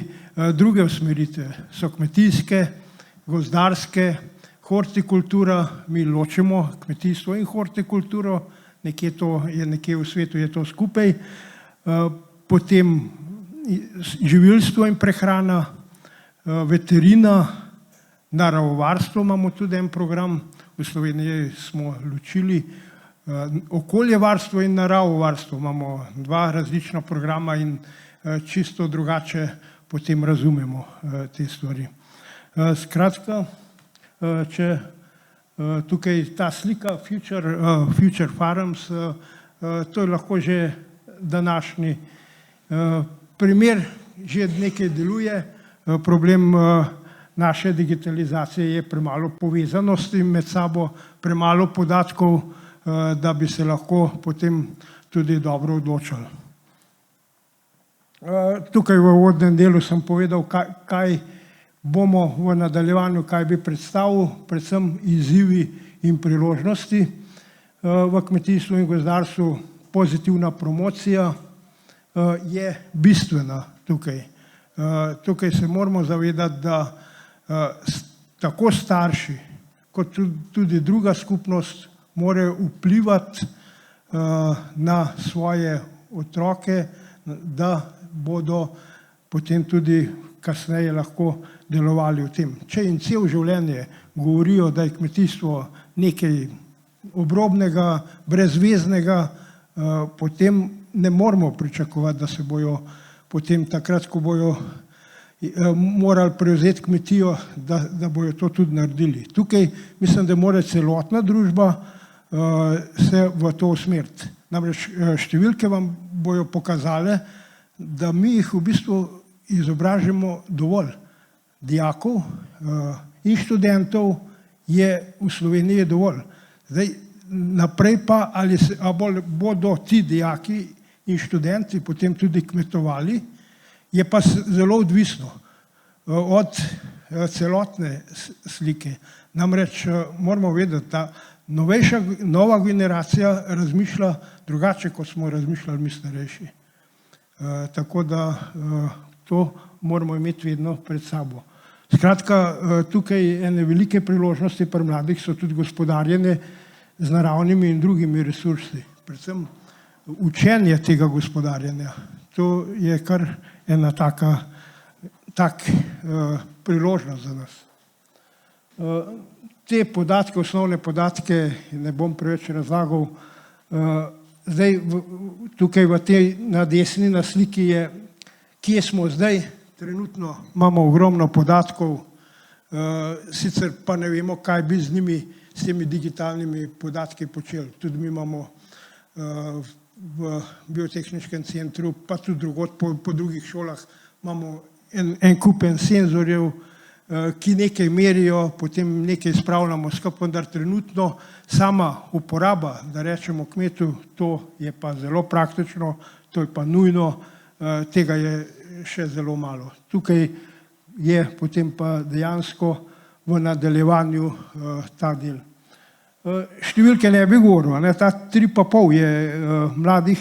druge usmeritve, so kmetijske, gozdarske, hortikultura, mi ločimo kmetijstvo in hortikulturo, nekje v svetu je to skupaj, potem živilstvo in prehrana, veterina, naravovarstvo imamo tudi en program, v Sloveniji smo ločili okoljevarstvo in naravovarstvo, imamo dva različna programa in čisto drugače potem razumemo te stvari. Skratka, če tukaj ta slika Future Farms, to je lahko že današnji primer, že nekaj deluje. Problem naše digitalizacije je premalo povezanosti med sabo, premalo podatkov, da bi se lahko potem tudi dobro odločali. Tukaj v uvodnem delu sem povedal, kaj bomo v nadaljevanju, kaj bi predstavil, predvsem izzivi in priložnosti v kmetijstvu in gozdarstvu. Pozitivna promocija je bistvena tukaj. Tukaj se moramo zavedati, da tako starši kot tudi druga skupnost morajo vplivati na svoje otroke, da bodo potem tudi kasneje lahko delovali v tem. Če jim cel življenje govorijo, da je kmetijstvo nekaj obrobnega, brezveznega, potem ne moramo pričakovati, da se bojo potem takrat, ko bojo morali prevzeti kmetijo, da bojo to tudi naredili. Tukaj mislim, da mora celotna družba se v to usmeriti. Namreč številke vam bojo pokazale, da mi jih v bistvu izobražimo dovolj. Dijakov in študentov je v Sloveniji dovolj. Zdaj, naprej pa, ali bodo ti dijaki in študenti potem tudi kmetovali, je pa zelo odvisno od celotne slike. Namreč moramo vedeti, da nova generacija razmišlja drugače, kot smo razmišljali mi starejši. Tako da to moramo imeti vedno pred sabo. Skratka, tukaj ene velike priložnosti pri mladih so tudi gospodarjenje z naravnimi in drugimi resursi. Predvsem učenje tega gospodarjenja. To je kar ena tak priložnost za nas. Te podatke, osnovne podatke, ne bom preveč razlagal. Zdaj, tukaj na desni na sliki je, kje smo zdaj. Trenutno imamo ogromno podatkov, sicer pa ne vemo, kaj bi z njimi, s temi digitalnimi podatki počeli. Tudi mi imamo v biotehniškem centru, pa tudi drugod po drugih šolah, imamo en kup senzorjev, ki nekaj merijo, potem nekaj spravljamo skupaj, vendar trenutno sama uporaba, da rečemo kmetu, to je pa zelo praktično, to je pa nujno, tega je še zelo malo. Tukaj je potem pa dejansko v nadaljevanju ta del. Številke ne bi govoril, ta 3,5 je mladih,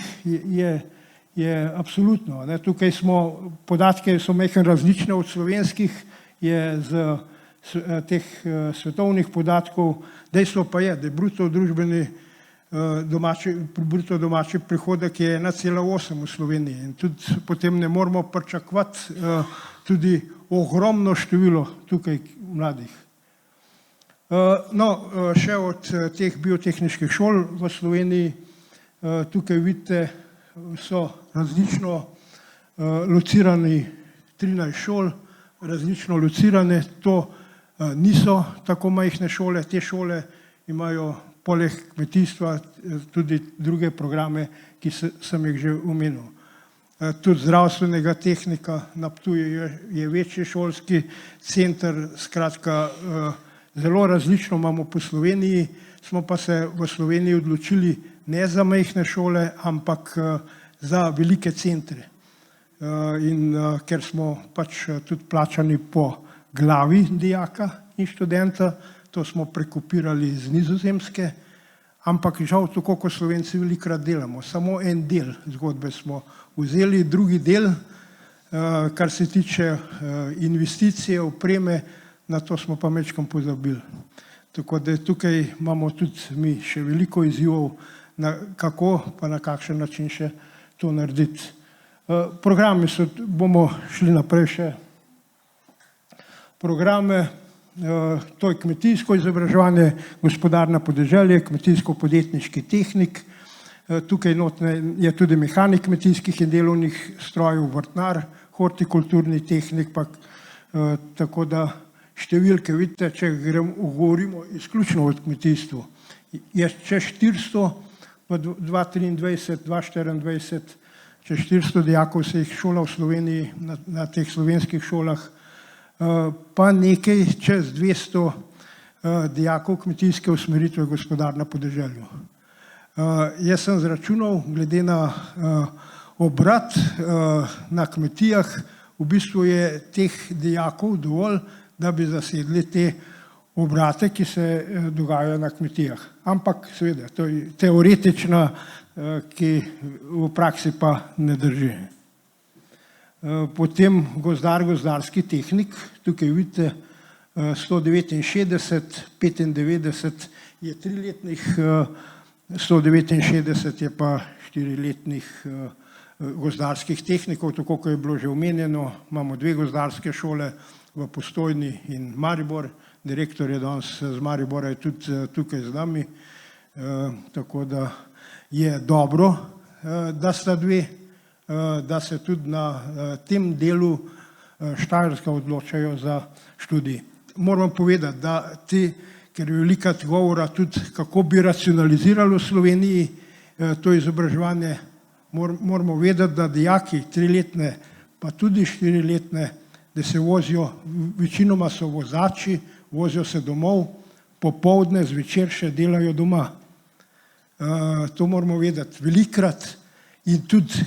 je absolutno. Tukaj smo, podatke so mehko različne od slovenskih, je z teh svetovnih podatkov. Dejstvo pa je, da je bruto domači prihodek je 1,8 v Sloveniji in tudi potem ne moramo pričakovati tudi ogromno število tukaj mladih. No, še od teh biotehniških šol v Sloveniji, tukaj vidite, so različno locirani 13 šol, različno locirane, to niso tako majhne šole, te šole imajo poleg kmetijstva tudi druge programe, ki sem jih že omenil. Tudi zdravstvenega tehnika na Ptuju je večji šolski center, skratka zelo različno imamo po Sloveniji, smo pa se v Sloveniji odločili ne za majhne šole, ampak za velike centre. In ker smo pač tudi plačani po glavi dijaka in študenta, to smo prekopirali iz Nizozemske, ampak žal tako, kot Slovenci velikokrat delamo. Samo en del zgodbe smo vzeli, drugi del, kar se tiče investicije, opreme, na to smo pa majčkeno pozabili. Tako da tukaj imamo tudi mi še veliko izzivov, kako pa na kakšen način še to narediti. Programi so, bomo šli naprej še programe, to je kmetijsko izobraževanje, gospodarno podeželje, kmetijsko-podjetniški tehnik, tukaj notne je tudi mehanik kmetijskih in delovnih strojev, vrtnar, hortikulturni tehnik, pa tako da številke, vidite, če govorimo izključno o kmetijstvu, je čez 400 v 2023, 2024, čez 400 dijakov se jih šola v Sloveniji, na teh slovenskih šolah, pa nekaj čez 200 dijakov kmetijske usmeritve gospodarno podeželju. Jaz sem zračunal, glede na obrat na kmetijah, v bistvu je teh dijakov dovolj, da bi zasedli te obrate, ki se dogajajo na kmetijah. Ampak seveda, to je teoretična, ki v praksi pa ne drži. Potem gozdar, gozdarski tehnik, tukaj vidite 169, 95 je 3-letnih, 169 je pa 4-letnih gozdarskih tehnikov, tako kot je bilo že omenjeno. Imamo 2 gozdarske šole v Postojni in Maribor. Direktor je danes z Maribora je tudi tukaj z nami, tako da je dobro, da sta 2, da se tudi na tem delu Štajerska odločajo za študij. Moram povedati, da ker je veliko govora tudi, kako bi racionalizirali v Sloveniji to izobraževanje, moramo vedeti, da dijaki 3-letne, pa tudi 4-letne, da se vozijo, večinoma so vozači, vozijo se domov, popoldne, zvečer še delajo doma. To moramo vedeti velikrat in tudi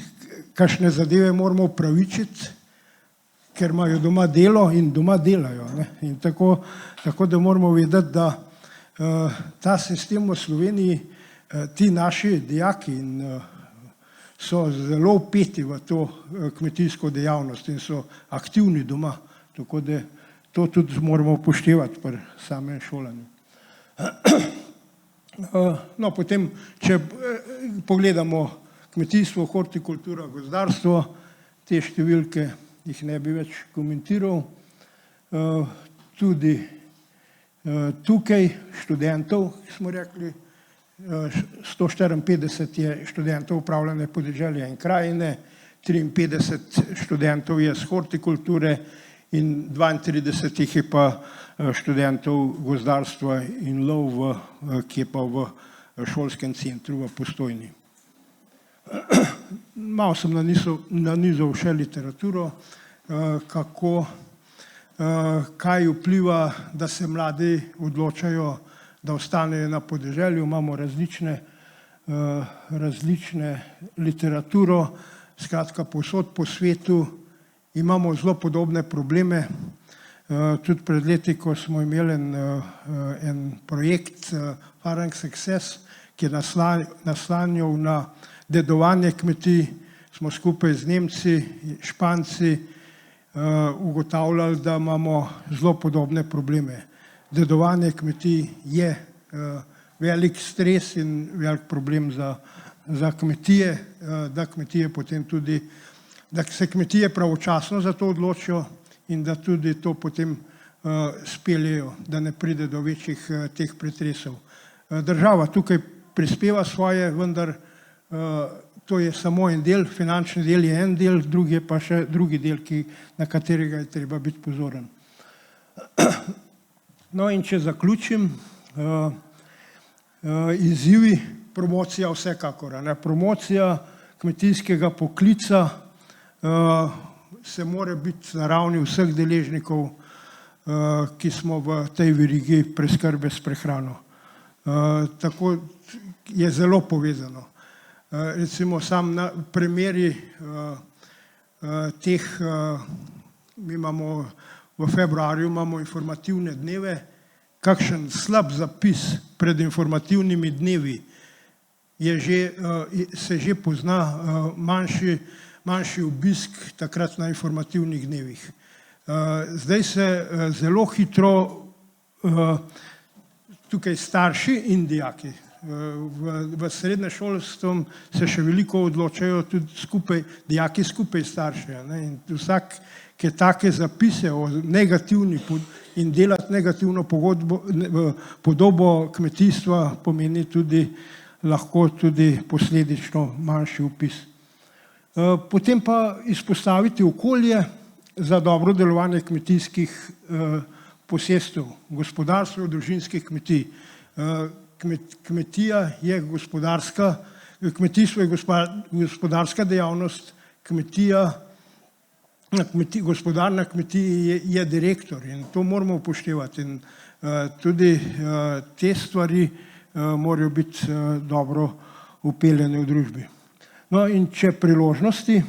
kakšne zadeve moramo upravičiti, ker imajo doma delo in doma delajo. In tako da moramo vedeti, da ta sistem v Sloveniji, ti naši dijaki so zelo vpeti v to kmetijsko dejavnost in so aktivni doma, tako da to tudi moramo upoštevati pri samem šolanju. No, potem, če pogledamo kmetijstvo, hortikultura, gozdarstvo, te številke jih ne bi več komentiral. Tudi tukaj študentov, smo rekli, 154 je študentov upravljanja podeželja in krajine, 53 študentov je z hortikulture in 32 jih je pa študentov gozdarstva in lov, ki je pa v šolskem centru v Postojni. Malo sem nanizal še literaturo, kaj vpliva, da se mladi odločajo, da ostanejo na podeželju. Imamo različne literaturo, skratka povsod po svetu imamo zelo podobne probleme. Tudi pred leti, ko smo imeli en projekt Farming Success, ki je naslanjal na dedovanje kmetij, smo skupaj z Nemci, Španci ugotavljali, da imamo zelo podobne probleme. Dedovanje kmetij je velik stres in velik problem za kmetije, da kmetije potem tudi, da se kmetije pravočasno za to odločijo in da tudi to potem speljejo, da ne pride do večjih teh pretresov. Država tukaj prispeva svoje, vendar to je samo en del, finančni del je en del, drugi je pa še drugi del, na katerega je treba biti pozoren. No in če zaključim, izzivi, promocija vsekakor. Promocija kmetijskega poklica se mora biti na ravni vseh deležnikov, ki smo v tej verigi preskrbe s prehrano. Tako je zelo povezano. Recimo sam na primeri teh, mi imamo v februarju imamo informativne dneve, kakšen slab zapis pred informativnimi dnevi se že pozna manjši obisk takrat na informativnih dnevih. Zdaj se zelo hitro tukaj starši in dijaki, v srednješolstvu se še veliko odločajo tudi skupaj, dijaki skupaj starši. In vsak, ki take zapise o negativni in delati negativno podobo kmetijstva pomeni tudi lahko tudi posledično manjši vpis. Potem pa izpostaviti okolje za dobro delovanje kmetijskih posestev, gospodarstvo družinskih kmetij. Kmetija je gospodarska, kmetijstvo je gospodarska dejavnost, gospodar na kmetiji je direktor in to moramo upoštevati. In tudi te stvari morajo biti dobro upeljane v družbi. No in če priložnosti,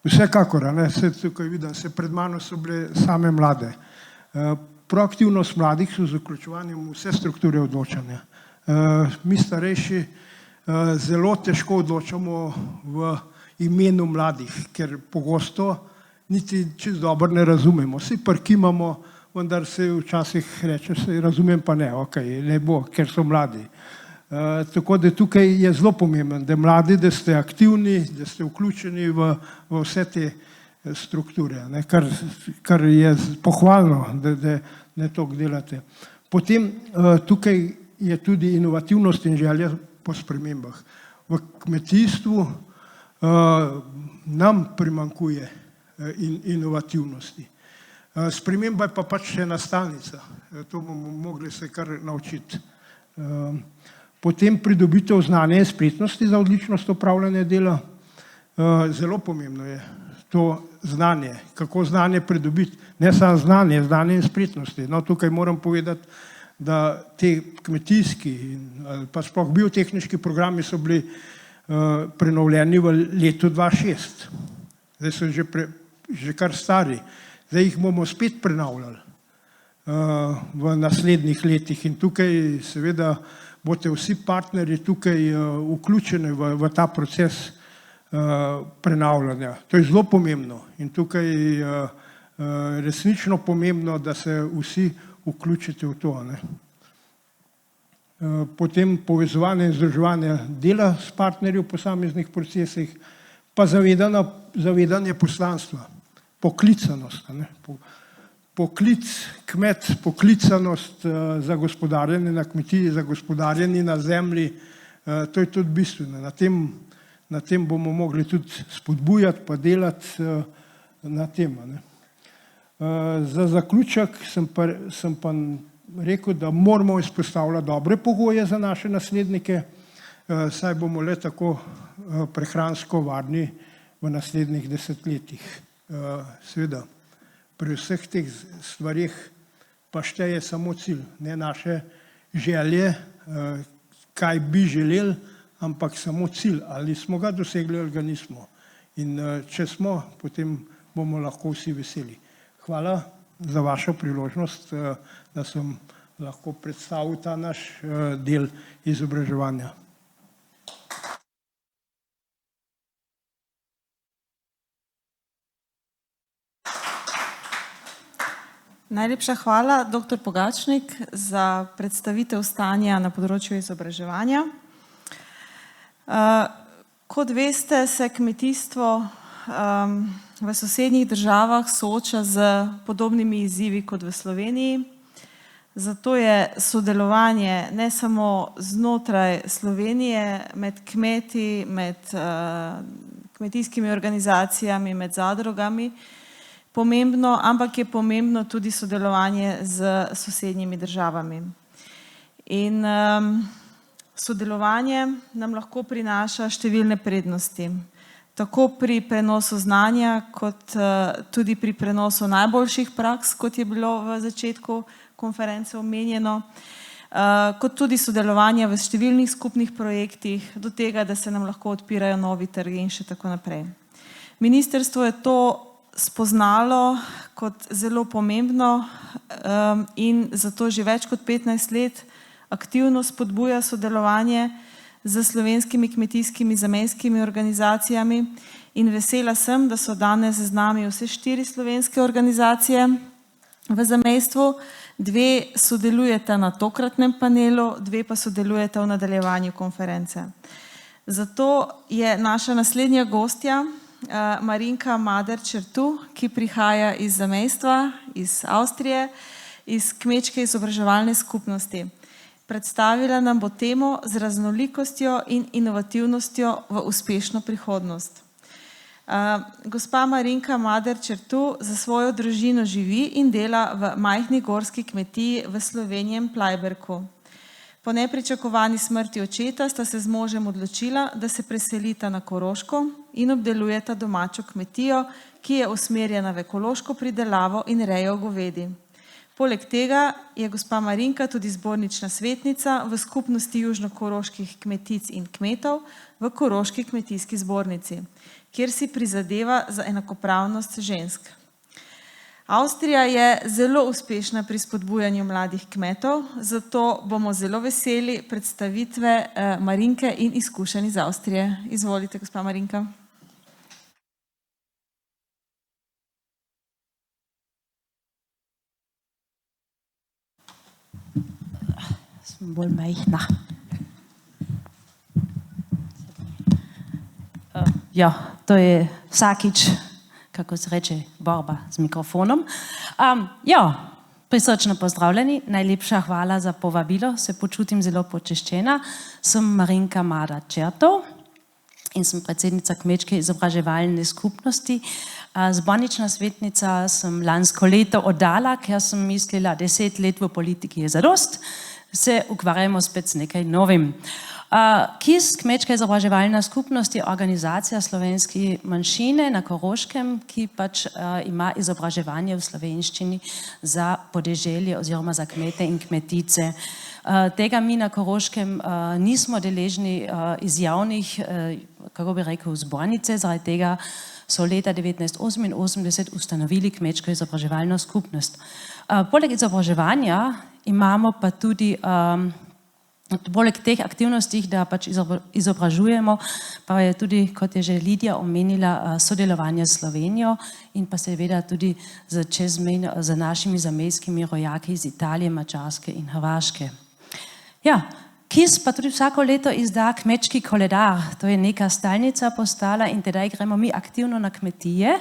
vsekakor, se tukaj vidim, pred mano so bile same mlade. Proaktivnost mladih so z vključevanjem vse strukture odločanja. Mi starejši zelo težko odločamo v imenu mladih, ker pogosto niti čisto dobro ne razumemo. Vsi prkimamo, vendar se včasih reče, se razumem pa ne, ok, ne bo, ker so mladi. Tako da tukaj je zelo pomembno, da mladi, da ste aktivni, da ste vključeni v vse te strukture, ne, kar je pohvalno, da ne toliko delate. Potem tukaj je tudi inovativnost in želja po spremembah. V kmetijstvu nam primanjkuje inovativnosti. Sprememba je pa pač ena stalnica, to bomo mogli se kar naučiti. Potem pridobitev znanja in spretnosti za odličnost upravljanja dela. Zelo pomembno je to znanje, kako znanje pridobiti, ne samo znanje, znanje in spretnosti. No, tukaj moram povedati, da te kmetijski ali pa sploh biotehniški programi so bili prenovljeni v letu 2006. Zdaj so že kar stari. Zdaj jih bomo spet prenavljali v naslednjih letih in tukaj seveda boste vsi partnerji tukaj vključeni v ta proces prenavljanja. To je zelo pomembno in tukaj resnično pomembno, da se vsi vključite v to. Ne. Potem povezovanje in združevanje dela s partnerji v posameznih procesih, pa zavedanje poslanstva, poklicanost. Ne. Poklic kmet, poklicanost za gospodarjenje na kmetiji, za gospodarjenje na zemlji, to je tudi bistveno. Na tem bomo mogli tudi spodbujati pa delati na tem. Ne. Za zaključek sem pa rekel, da moramo izpostavljati dobre pogoje za naše naslednike, saj bomo le tako prehransko varni v naslednjih desetletjih. Seveda, pri vseh teh stvarih pa šteje samo cilj, ne naše želje, kaj bi želeli, ampak samo cilj, ali smo ga dosegli ali ga nismo. In če smo, potem bomo lahko vsi veseli. Hvala za vašo priložnost, da sem lahko predstavil ta naš del izobraževanja. Najlepša hvala, dr. Pogačnik, za predstavitev stanja na področju izobraževanja. Kot veste, se kmetijstvo v sosednjih državah sooča z podobnimi izzivi kot v Sloveniji. Zato je sodelovanje ne samo znotraj Slovenije, med kmeti, med kmetijskimi organizacijami, med zadrugami pomembno, ampak je pomembno tudi sodelovanje z sosednjimi državami. In sodelovanje nam lahko prinaša številne prednosti. Tako pri prenosu znanja, kot tudi pri prenosu najboljših praks, kot je bilo v začetku konference omenjeno, kot tudi sodelovanje v številnih skupnih projektih, do tega, da se nam lahko odpirajo novi trgi in še tako naprej. Ministrstvo je to spoznalo kot zelo pomembno in zato že več kot 15 let aktivno spodbuja sodelovanje z slovenskimi kmetijskimi zamejskimi organizacijami in vesela sem, da so danes z nami vse 4 slovenske organizacije v zamejstvu, 2 sodelujeta na tokratnem panelu, 2 pa sodelujeta v nadaljevanju konference. Zato je naša naslednja gostja Marinka Mader-Čertu, ki prihaja iz zamejstva, iz Avstrije, iz kmečke izobraževalne skupnosti. Predstavila nam bo temo z raznolikostjo in inovativnostjo v uspešno prihodnost. Gospa Marinka Mader-Čertu za svojo družino živi in dela v majhni gorski kmetiji v Slovenjem Plajberku. Po nepričakovani smrti očeta sta se z možem odločila, da se preselita na Koroško in obdelujeta domačo kmetijo, ki je usmerjena v ekološko pridelavo in rejo govedi. Poleg tega je gospa Marinka tudi zbornična svetnica v skupnosti južnokoroških kmetic in kmetov v Koroški kmetijski zbornici, kjer si prizadeva za enakopravnost žensk. Avstrija je zelo uspešna pri spodbujanju mladih kmetov, zato bomo zelo veseli predstavitve Marinke in izkušenj iz Avstrije. Izvolite, gospa Marinka. sem bolj majhna. Ja, to je vsakič, kako se reče, borba z mikrofonom. Ja, prisrčno pozdravljeni, najlepša hvala za povabilo, se počutim zelo počeščena. Sem Marinka Mada Čertov in sem predsednica Kmečke izobraževalne skupnosti. Zbornična svetnica sem lansko leto oddala, ker sem mislila, 10 let v politiki je zadost, se ukvarjamo spet z nekaj novim. KIS, Kmečka izobraževalna skupnost, je organizacija slovenske manjšine na Koroškem, ki pač ima izobraževanje v slovenščini za podeželje oziroma za kmete in kmetice. Tega mi na Koroškem nismo deležni iz javnih, kako bi rekel, zbornice, zaradi tega so leta 1988 ustanovili Kmečko izobraževalno skupnost. Poleg izobraževanja imamo pa tudi poleg teh aktivnosti, da pač izobražujemo, pa je tudi, kot je že Lidija omenila, sodelovanje s Slovenijo in pa seveda tudi z našimi zamejskimi rojaki iz Italije, Madžarske in Hrvaške. Ja, KIS pa tudi vsako leto izda kmečki koledar, to je neka stalnica postala in tedaj gremo mi aktivno na kmetije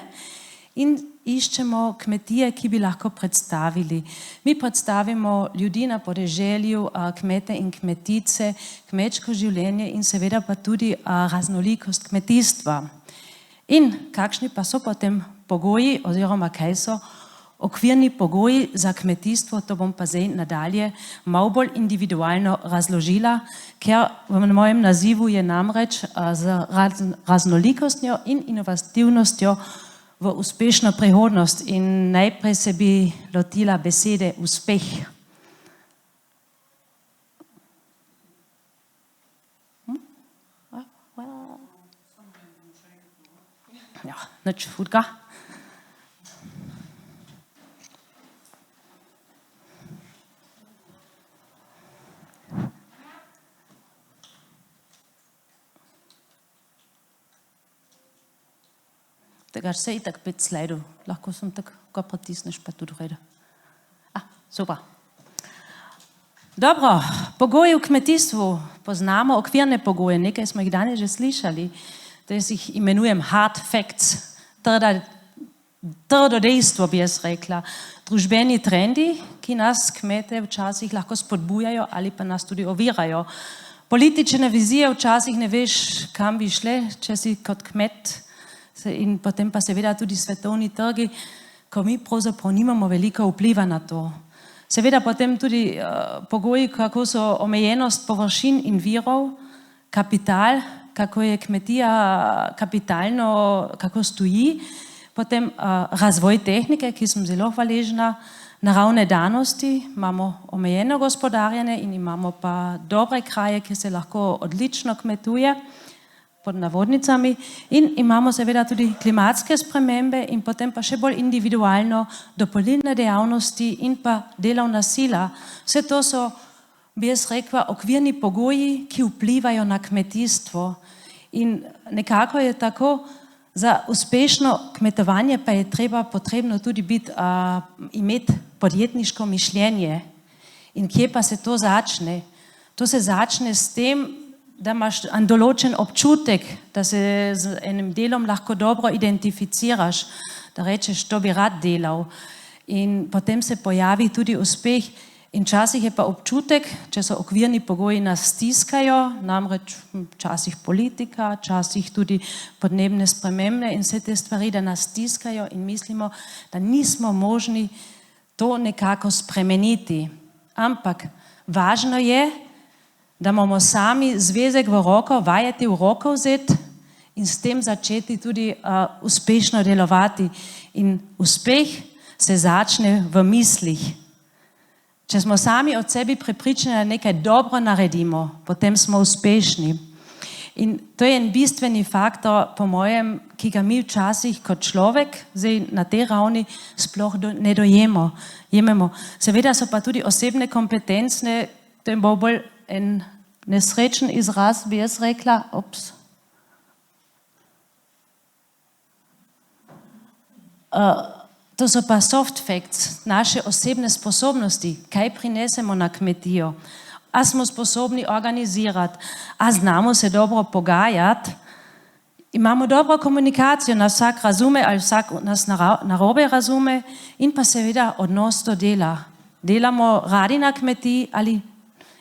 in iščemo kmetije, ki bi lahko predstavili. Mi predstavimo ljudi na podeželju, kmete in kmetice, kmečko življenje in seveda pa tudi raznolikost kmetijstva. In kakšni pa so potem pogoji oziroma kaj so okvirni pogoji za kmetijstvo, to bom pa zdaj nadalje malo bolj individualno razložila, ker v mojem nazivu je namreč z raznolikostjo in inovativnostjo v uspešno prihodnost in najprej se bi lotila besede uspeh. Ja, nič hudega. Tega se itak 5 slajdov, lahko sem tako, ko pritisneš, pa tudi v redu. Super. Dobro, pogoji v kmetijstvu poznamo, okvirne pogoje, nekaj smo jih danes že slišali, da jih imenujem hard facts, trdo dejstvo bi jaz rekla, družbeni trendi, ki nas kmete včasih lahko spodbujajo ali pa nas tudi ovirajo. Politične vizije včasih ne veš, kam bi šle, če si kot kmet, in potem pa seveda tudi svetovni trgi, ko mi pravzaprav nimamo veliko vpliva na to. Seveda potem tudi pogoji, kako so omejenost površin in virov, kapital, kako je kmetija kapitalno, kako stoji, potem razvoj tehnike, ki sem zelo hvaležna, naravne danosti, imamo omejeno gospodarjenje in imamo pa dobre kraje, ki se lahko odlično kmetuje, pod navodnicami, in imamo seveda tudi klimatske spremembe in potem pa še bolj individualno dopolnilne dejavnosti in pa delovna sila. Vse to so, bi jaz rekla, okvirni pogoji, ki vplivajo na kmetijstvo. In nekako je tako, za uspešno kmetovanje pa je potrebno tudi imeti podjetniško mišljenje. In kje pa se to začne? To se začne s tem, da imaš določen občutek, da se z enim delom lahko dobro identificiraš, da rečeš, to bi rad delal. In potem se pojavi tudi uspeh in včasih je pa občutek, če so okvirni pogoji nas stiskajo, namreč včasih politika, včasih tudi podnebne spremembe in vse te stvari, da nas stiskajo in mislimo, da nismo možni to nekako spremeniti. Ampak važno je, da moramo sami zvezek v roko, vajeti v roko vzeti in s tem začeti tudi uspešno delovati. In uspeh se začne v mislih. Če smo sami od sebi prepričani, da nekaj dobro naredimo, potem smo uspešni. In to je en bistveni faktor, po mojem, ki ga mi včasih kot človek, zdaj na tej ravni, sploh ne dojememo. Seveda so pa tudi osebne kompetence, to je bolj en nesrečen izraz, bi jaz rekla, to so pa soft facts, naše osebne sposobnosti, kaj prinesemo na kmetijo. a smo sposobni organizirati, a znamo se dobro pogajati, imamo dobro komunikacijo, nas vsak razume ali vsak nas narobe razume in pa seveda odnos do dela. Delamo radi na kmetiji ali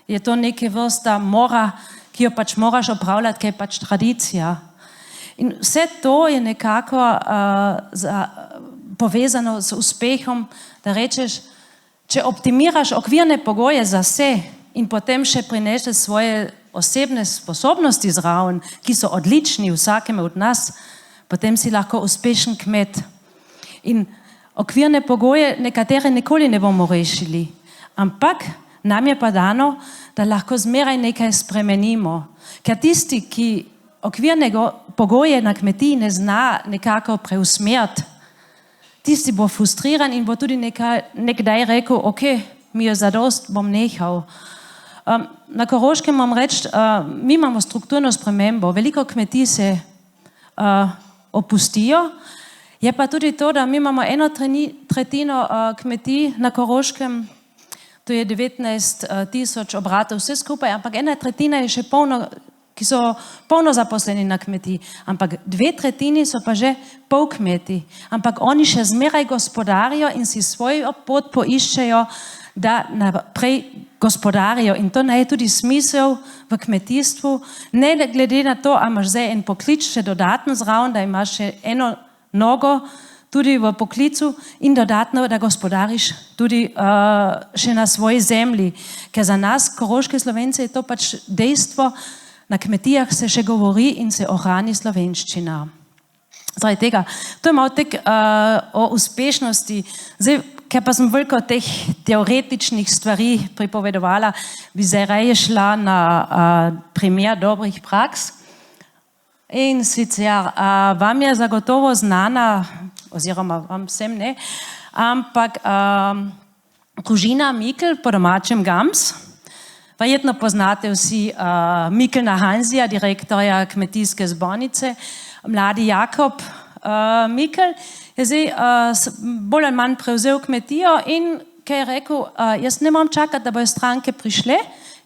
je to neke vrsta mora, ki jo pač moraš opravljati, ki je pač tradicija. In vse to je nekako povezano z uspehom, da rečeš, če optimiraš okvirne pogoje za vse in potem še prineseš svoje osebne sposobnosti zraven, ki so odlični vsakemu od nas, potem si lahko uspešen kmet. In okvirne pogoje nekatere nikoli ne bomo rešili, ampak nam je pa dano, da lahko zmeraj nekaj spremenimo. Ker tisti, ki okvirne pogoje na kmetiji ne zna nekako preusmeriti, tisti bo frustriran in bo tudi nekdaj rekel, ok, mi je zadost, bom nehal. Na Koroškem moram reči, mi imamo strukturno spremembo, veliko kmetij se opustijo, je pa tudi to, da mi imamo 1/3 kmetij na Koroškem, to je 19.000 obratov vse skupaj, ampak 1/3 je še polno, ki so polno zaposleni na kmetiji, ampak 2/3 so pa že polkmeti, ampak oni še zmeraj gospodarijo in si svojo pot poiščejo, da naprej gospodarijo in to naj je tudi smisel v kmetijstvu, ne glede na to, a imaš zdaj en poklic še dodatno zraven, da imaš še eno nogo tudi v poklicu in dodatno, da gospodariš tudi še na svoji zemlji, ker za nas, koroške Slovence, je to pač dejstvo, na kmetijah se še govori in se ohrani slovenščina. Zaradi tega, to je malo tek o uspešnosti. Zdaj, ker pa sem veliko teh teoretičnih stvari pripovedovala, bi zdaj raje šla na primer dobrih praks. In sicer vam je zagotovo znana, oziroma vam vsem ne, ampak družina Mikl, po domačem Gams. Verjetno poznate vsi Miklna Hanzija, direktorja kmetijske zbornice, mladi Jakob Mikl je zdaj bolj ali manj prevzel kmetijo in kaj je rekel, jaz ne moram čakati, da bojo stranke prišle,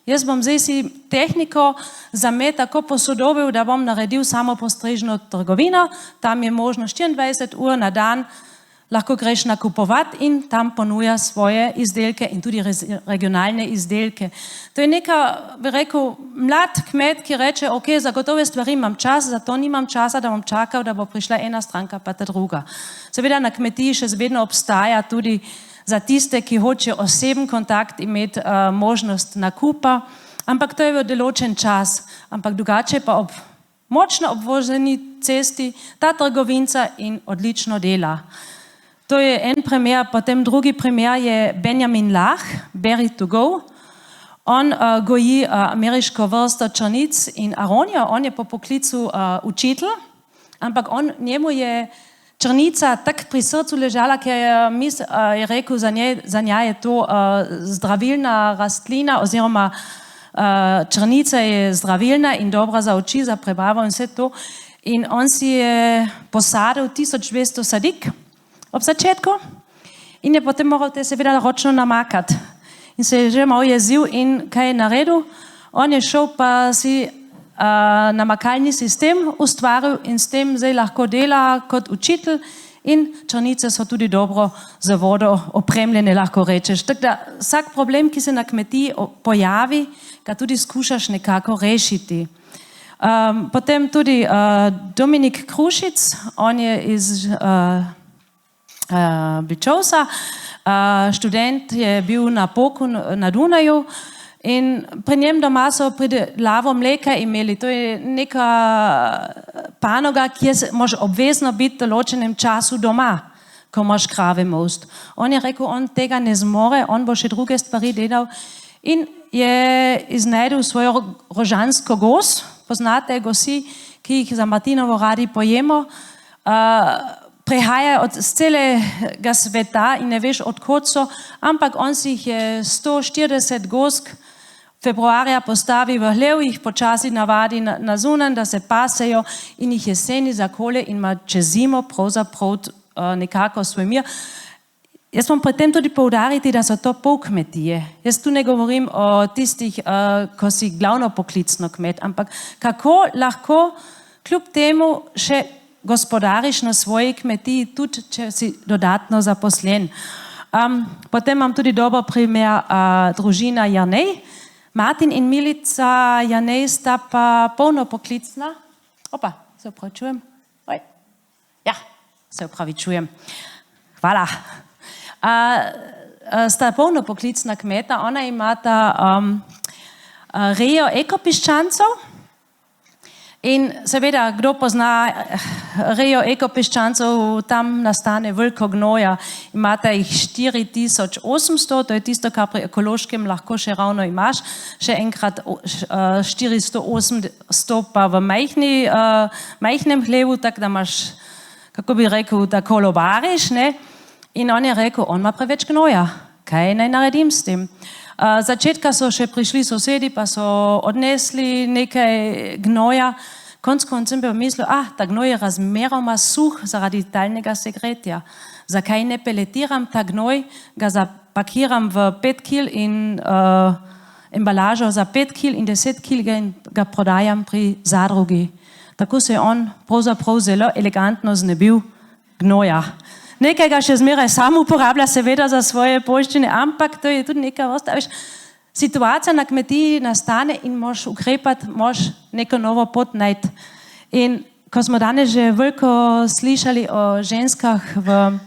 jaz bom zdaj si tehniko za med tako posodobil, da bom naredil samo postrežno trgovino, tam je možno 24 ur na dan, lahko greš nakupovati in tam ponuja svoje izdelke in tudi regionalne izdelke. To je neka, bi rekel, mlad kmet, ki reče, ok, za gotove stvari imam čas, zato nimam časa, da bom čakal, da bo prišla ena stranka, pa ta druga. Seveda na kmetiji še vedno obstaja tudi za tiste, ki hočejo oseben kontakt imeti možnost nakupa, ampak to je v določen čas, ampak drugače pa ob močno obvoženi cesti ta trgovinca in odlično dela. To je en primer, potem drugi primer je Benjamin Lah, Berry to go. On goji ameriško vrsto črnic in aronijo, on je po poklicu učitelj, ampak njemu je črnica tako pri srcu ležala, ker je rekel, za nja je to zdravilna rastlina, oziroma črnica je zdravilna in dobra za oči, za prebavo in vse to. In on si je posadil 1200 sadik ob začetku in je potem moral te seveda ročno namakati. In se je že malo jezil in kaj je naredil? On je šel pa si namakalni sistem ustvaril in s tem zdaj lahko dela kot učitelj in črnice so tudi dobro za vodo opremljene, lahko rečeš. Tako da vsak problem, ki se na kmetiji pojavi, ga tudi skušaš nekako rešiti. Potem tudi Dominik Krušic, on je iz Bičovca, študent je bil na Poku na Dunaju in pri njem doma so pridelavo mleka imeli. To je neka panoga, kjer moraš obvezno biti v določenem času doma, ko imaš krave most. On je rekel, on tega ne zmore, on bo še druge stvari delal in je iznajdel svojo rožansko gos. Poznate gosi, ki jih za Martinovo radi pojemo. Prihajajo od celega sveta in ne veš, odkot so, ampak on si jih je 140 gosk februarja postavi v hlev, jih počasi navadi na zunaj, da se pasejo in jih jeseni zakolje in ima čez zimo pravzaprav nekako svoj mir. Jaz vam potem tudi poudariti, da so to polkmetije. Jaz tu ne govorim o tistih, ko si glavno poklicno kmet, ampak kako lahko kljub temu še gospodariš na svoji kmetiji, tudi če si dodatno zaposlen. Potem imam tudi dober primer družina Jernej. Martin in Milica Jernej sta pa polnopoklicna. Opa, se opravičujem. Ja, se opravičujem. Hvala. Sta polnopoklicna kmeta, ona imata rejo ekopiščancov in seveda, kdo pozna rejo ekopiščancov, tam nastane veliko gnoja. Imata jih 4800, to je tisto, kar pri ekološkem lahko še ravno imaš, še enkrat 400 pa v majhnem hlevu, tako da imaš, kako bi rekel, da kolobariš, ne? In on je rekel, on ima preveč gnoja, kaj naj naredim s tem? Začetka so še prišli sosedi, pa so odnesli nekaj gnoja. Konec koncem bi mislil, ta gnoj je razmeroma suh zaradi talnega segretja. Zakaj ne peletiram ta gnoj, ga zapakiram v 5 kil in embalažo za 5 kil in 10 kil ga prodajam pri zadrugi. Tako se je on pravzaprav zelo elegantno znebil gnoja. Nekaj ga še zmeraj sam uporablja, seveda za svoje poljščine, ampak to je tudi neka vrsta. Situacija na kmetiji nastane in moraš ukrepati, moraš neko novo pot najti. In ko smo danes že veliko slišali o ženskah v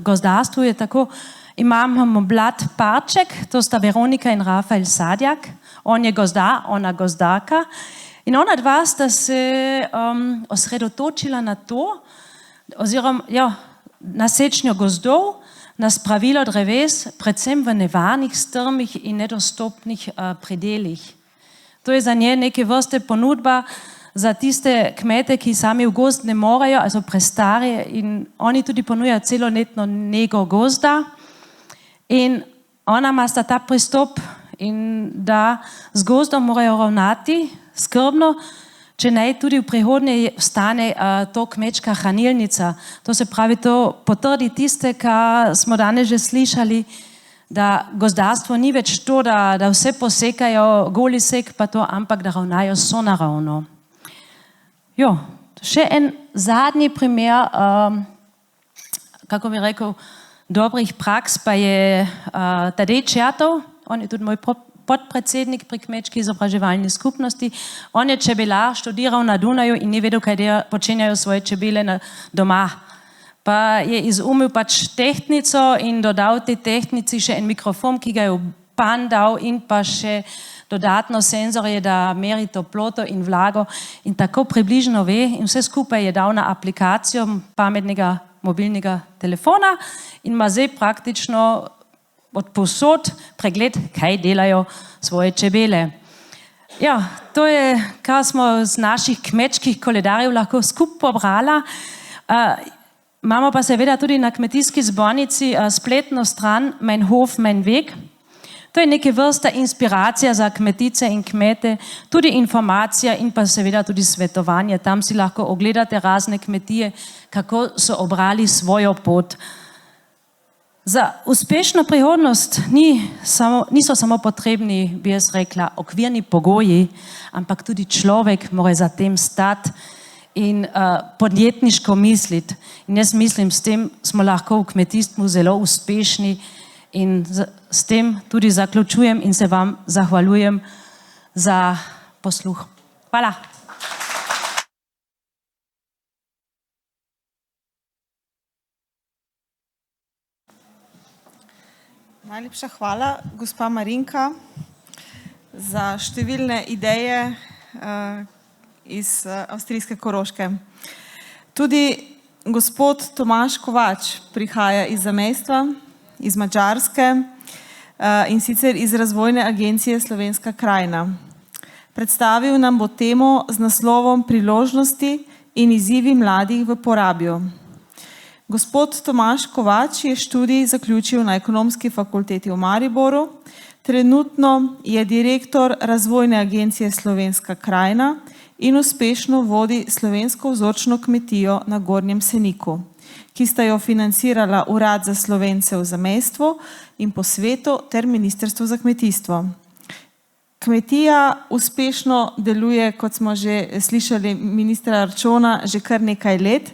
gozdarstvu, je tako, imamo mlad parček, to sta Veronika in Rafael Sadjak, on je gozdar, ona gozdarka. In ona dva sta se osredotočila na to, oziroma na sečnjo gozdov, na spravilo dreves, predvsem v nevarnih, strmih in nedostopnih predelih. To je za nje neke vrste ponudba za tiste kmete, ki sami v gozd ne morejo, also prestare, in oni tudi ponujajo celoletno nego gozda. In ona ima ta pristop, in da z gozdom morajo ravnati skrbno, če naj tudi v prihodnje stane to kmečka hranilnica. To se pravi, to potrdi tiste, kar smo danes že slišali, da gozdarstvo ni več to, da vse posekajo, goli sek pa to, ampak da ravnajo sonaravno. Še en zadnji primer, kako bi rekel, dobrih praks pa je Tadej Čertov, on je tudi moj podpredsednik pri kmečki izobraževalni skupnosti. On je čebelar, študiral na Dunaju in ni vedel, kaj počenjajo svoje čebele doma. Pa je izumil pač tehtnico in dodal tej tehtnici še en mikrofon, ki ga je v pan dal, in pa še dodatno senzorje, da meri toploto in vlago, in tako približno ve, in vse skupaj je dal na aplikacijo pametnega mobilnega telefona in ima zdaj praktično od povsod pregled, kaj delajo svoje čebele. To je, kar smo z naših kmečkih koledarjev lahko skupaj pobrala. Imamo pa seveda tudi na kmetijski zbornici spletno stran Mein Hof, mein Weg. To je neke vrsta inspiracija za kmetice in kmete, tudi informacija in pa seveda tudi svetovanje. Tam si lahko ogledate razne kmetije, kako so obrali svojo pot. Za uspešno prihodnost niso samo potrebni, bi jaz rekla, okvirni pogoji, ampak tudi človek mora za tem stati in podjetniško misliti. In jaz mislim, s tem smo lahko v kmetijstvu zelo uspešni, in s tem tudi zaključujem in se vam zahvaljujem za posluh. Hvala. Najlepša hvala, gospa Marinka, za številne ideje iz avstrijske Koroške. Tudi gospod Tomaž Kovač prihaja iz zamejstva, iz Madžarske, in sicer iz Razvojne agencije Slovenska krajina. Predstavil nam bo temo z naslovom Priložnosti in izzivi mladih v Porabju. Gospod Tomaž Kovač je študij zaključil na Ekonomski fakulteti v Mariboru. Trenutno je direktor Razvojne agencije Slovenska krajina in uspešno vodi slovensko vzorčno kmetijo na Gornjem Seniku. ki sta jo financirala Urad za Slovence v zamejstvu in po svetu ter Ministrstvo za kmetijstvo. Kmetija uspešno deluje, kot smo že slišali ministra Arčona, že kar nekaj let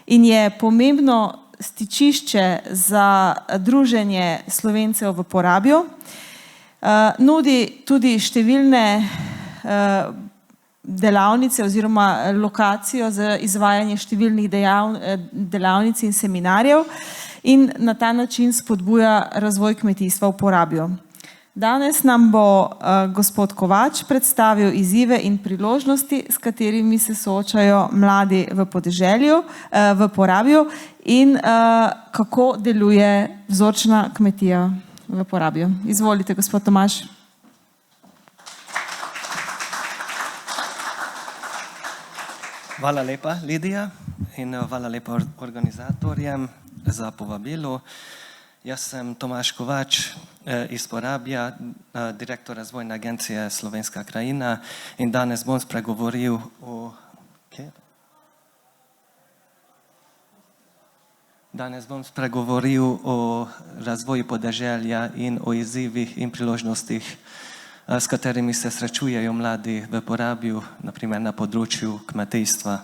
in je pomembno stičišče za druženje Slovencev v Porabju. Nudi tudi številne delavnice oziroma lokacijo za izvajanje številnih delavnic in seminarjev in na ta način spodbuja razvoj kmetijstva v Porabju. Danes nam bo gospod Kovač predstavil izzive in priložnosti, s katerimi se soočajo mladi v podeželju, v Porabju in kako deluje vzorčna kmetija v Porabju. Izvolite, gospod Tomaž. Hvala lepa, Lidija, in hvala lepa organizatorjem za povabilo. Jaz sem Tomaž Kovač iz Porabja, direktor Razvojne agencije Slovenska krajina in danes bom spregovoril o... Danes bom spregovoril o razvoju podeželja in o izzivih in priložnostih, s katerimi se srečujejo mladi v Porabju, naprimer na področju kmetijstva.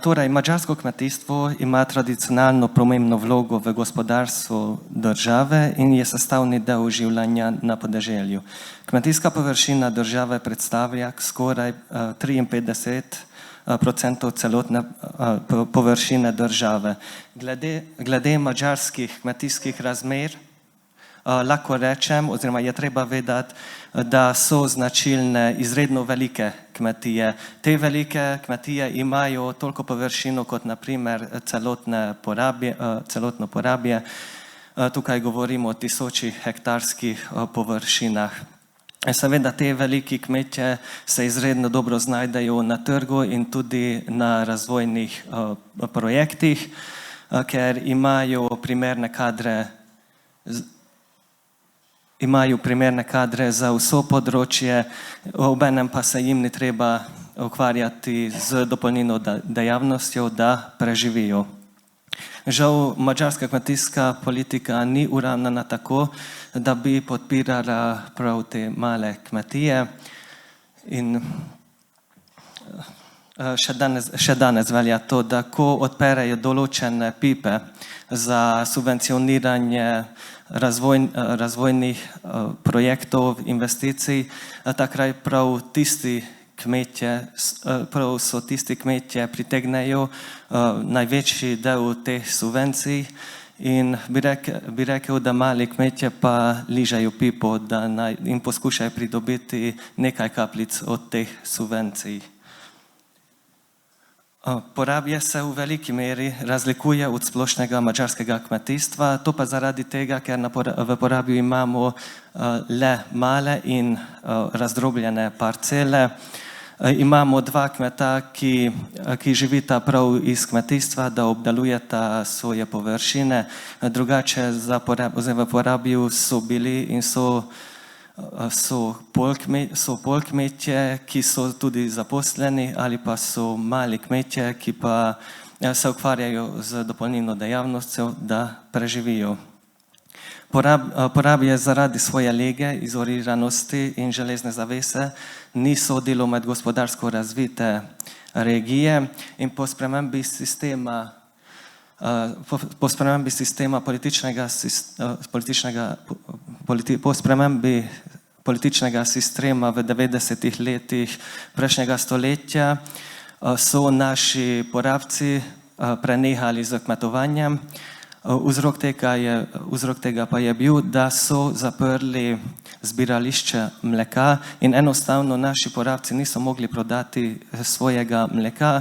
Torej, madžarsko kmetijstvo ima tradicionalno pomembno vlogo v gospodarstvu države in je sestavni del življenja na podeželju. Kmetijska površina države predstavlja skoraj 53% celotne površine države. Glede madžarskih kmetijskih razmer lahko rečem, oziroma je treba vedeti, da so značilne izredno velike kmetije. Te velike kmetije imajo toliko površino kot naprimer celotno Porabje. Tukaj govorimo o tisočih hektarskih površinah. Seveda te veliki kmetje se izredno dobro znajdejo na trgu in tudi na razvojnih projektih, ker imajo primerne kadre za vso področje, obenem pa se jim ni treba ukvarjati z dopolnilno dejavnostjo, da preživijo. Žal, madžarska kmetijska politika ni uravnana tako, da bi podpirala prav te male kmetije in še danes velja to, da ko odperejo določene pipe za subvencioniranje razvojnih projektov, investicij, takrat prav so tisti kmetje pritegnejo največji del teh subvencij in bi rekel, da mali kmetje pa ližejo pipo in poskušajo pridobiti nekaj kapljic od teh subvencij. Porabje se v veliki meri razlikuje od splošnega madžarskega kmetijstva, to pa zaradi tega, ker v Porabju imamo le male in razdrobljene parcele. Imamo dva kmeta, ki živita prav iz kmetijstva, da obdelujeta svoje površine. Drugače v Porabju so bili in so pol kmetje, ki so tudi zaposleni, ali pa so mali kmetje, ki pa se ukvarjajo z dopolnilno dejavnostjo, da preživijo. Porabje zaradi svoje lege, izoliranosti in železne zavese ni sodilo med gospodarsko razvite regije in po spremembi političnega sistema v 90-ih letih prejšnjega stoletja so naši Porabci prenehali z kmetovanjem. Vzrok tega pa je bil, da so zaprli zbirališče mleka in enostavno naši porabci niso mogli prodati svojega mleka.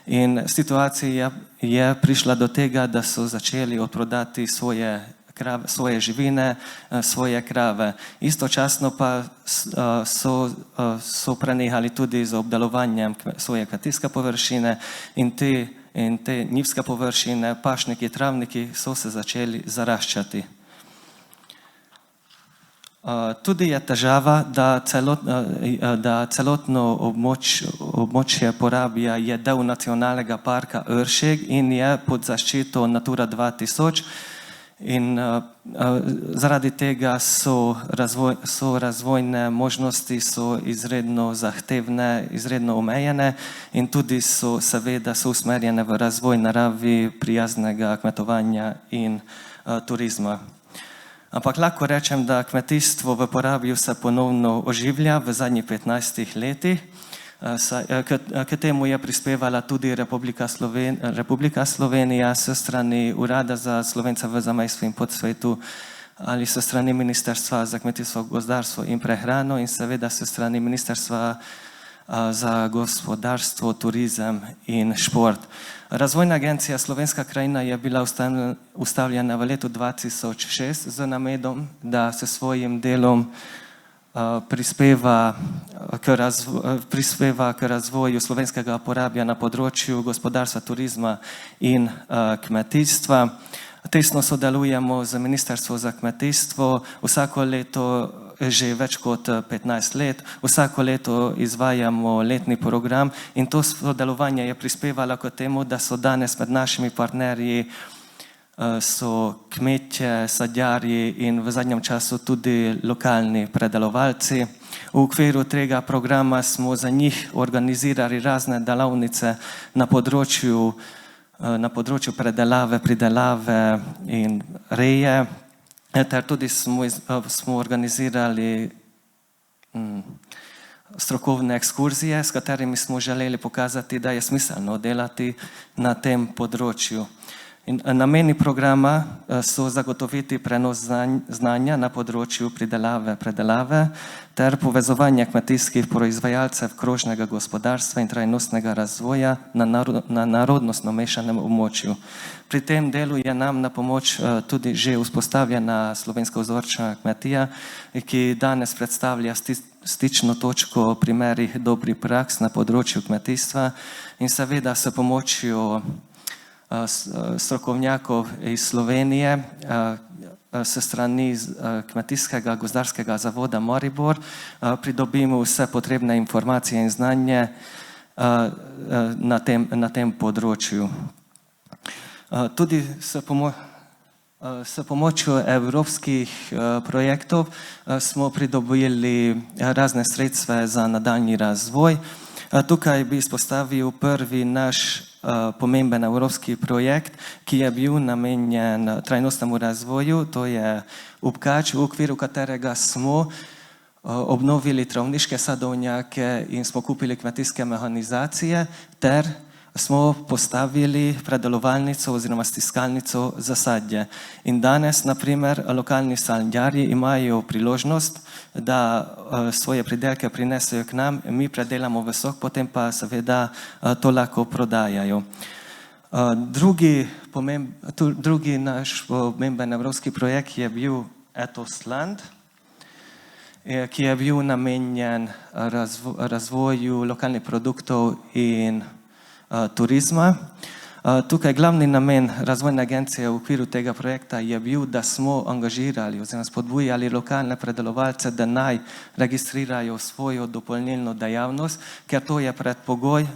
In situacija je prišla do tega, da so začeli odprodati svoje živine, svoje krave. Istočasno pa so prenehali tudi z obdelovanjem svoje kmetijske površine in te njivske površine, pašniki, travniki so se začeli zaraščati. Tudi je težava, da celotno območje Porabja je del nacionalnega parka Ršeg in je pod zaščito Natura 2000. In zaradi tega so razvojne možnosti izredno zahtevne, izredno omejene in tudi so usmerjene v razvoj naravi prijaznega kmetovanja in turizma. Ampak lahko rečem, da kmetijstvo v Porabju se ponovno oživlja v zadnjih 15 letih. K temu je prispevala tudi Republika Slovenija s strani Urada za Slovence v zamejstvu in podsvetu ali s strani Ministrstva za kmetijstvo, gozdarstvo in prehrano in seveda s strani Ministrstva za gospodarstvo, turizem in šport. Razvojna agencija Slovenska krajina je bila ustavljena v letu 2006 z namenom, da se svojim delom prispeva k razvoju slovenskega Porabja na področju gospodarstva, turizma in kmetijstva. Tesno sodelujemo z Ministrstvom za kmetijstvo, vsako leto že več kot 15 let, vsako leto izvajamo letni program in to sodelovanje je prispevalo k temu, da so danes med našimi partnerji so kmetje, sadjarji in v zadnjem času tudi lokalni predelovalci. V okviru tega programa smo za njih organizirali razne delavnice na področju predelave, pridelave in reje, ter tudi smo organizirali strokovne ekskurzije, s katerimi smo želeli pokazati, da je smiselno delati na tem področju. Nameni programa so zagotoviti prenos znanja na področju predelave ter povezovanje kmetijskih proizvajalcev krožnega gospodarstva in trajnostnega razvoja na narodnostno mešanem območju. Pri tem delu je nam na pomoč tudi že vzpostavljena slovenska vzorčna kmetija, ki danes predstavlja stično točko primerih dobrih praks na področju kmetijstva in seveda s pomočjo strokovnjakov iz Slovenije s strani Kmetijskega gozdarskega zavoda Maribor pridobimo vse potrebne informacije in znanje na tem področju. Tudi s pomočjo evropskih projektov smo pridobili razne sredstva za nadaljnji razvoj. Tukaj bi izpostavil prvi naš pomemben evropski projekt, ki je bil namenjen trajnostnemu razvoju, to je Upkač, v okviru katerega smo obnovili travniške sadovnjake in smo kupili kmetijske mehanizacije ter smo postavili predelovalnico oziroma stiskalnico za sadje. In danes, na primer, lokalni sadjarji imajo priložnost, da svoje pridelke prinesejo k nam, mi predelamo v sok, potem pa seveda to lahko prodajajo. Drugi naš pomemben evropski projekt je bil Etosland, ki je bil namenjen razvoju lokalnih produktov in turizma. Tukaj glavni namen razvojne agencije v okviru tega projekta je bil, da smo angažirali oziroma spodbujali lokalne predelovalce, da naj registrirajo svojo dopolnilno dejavnost, ker to je predpogoj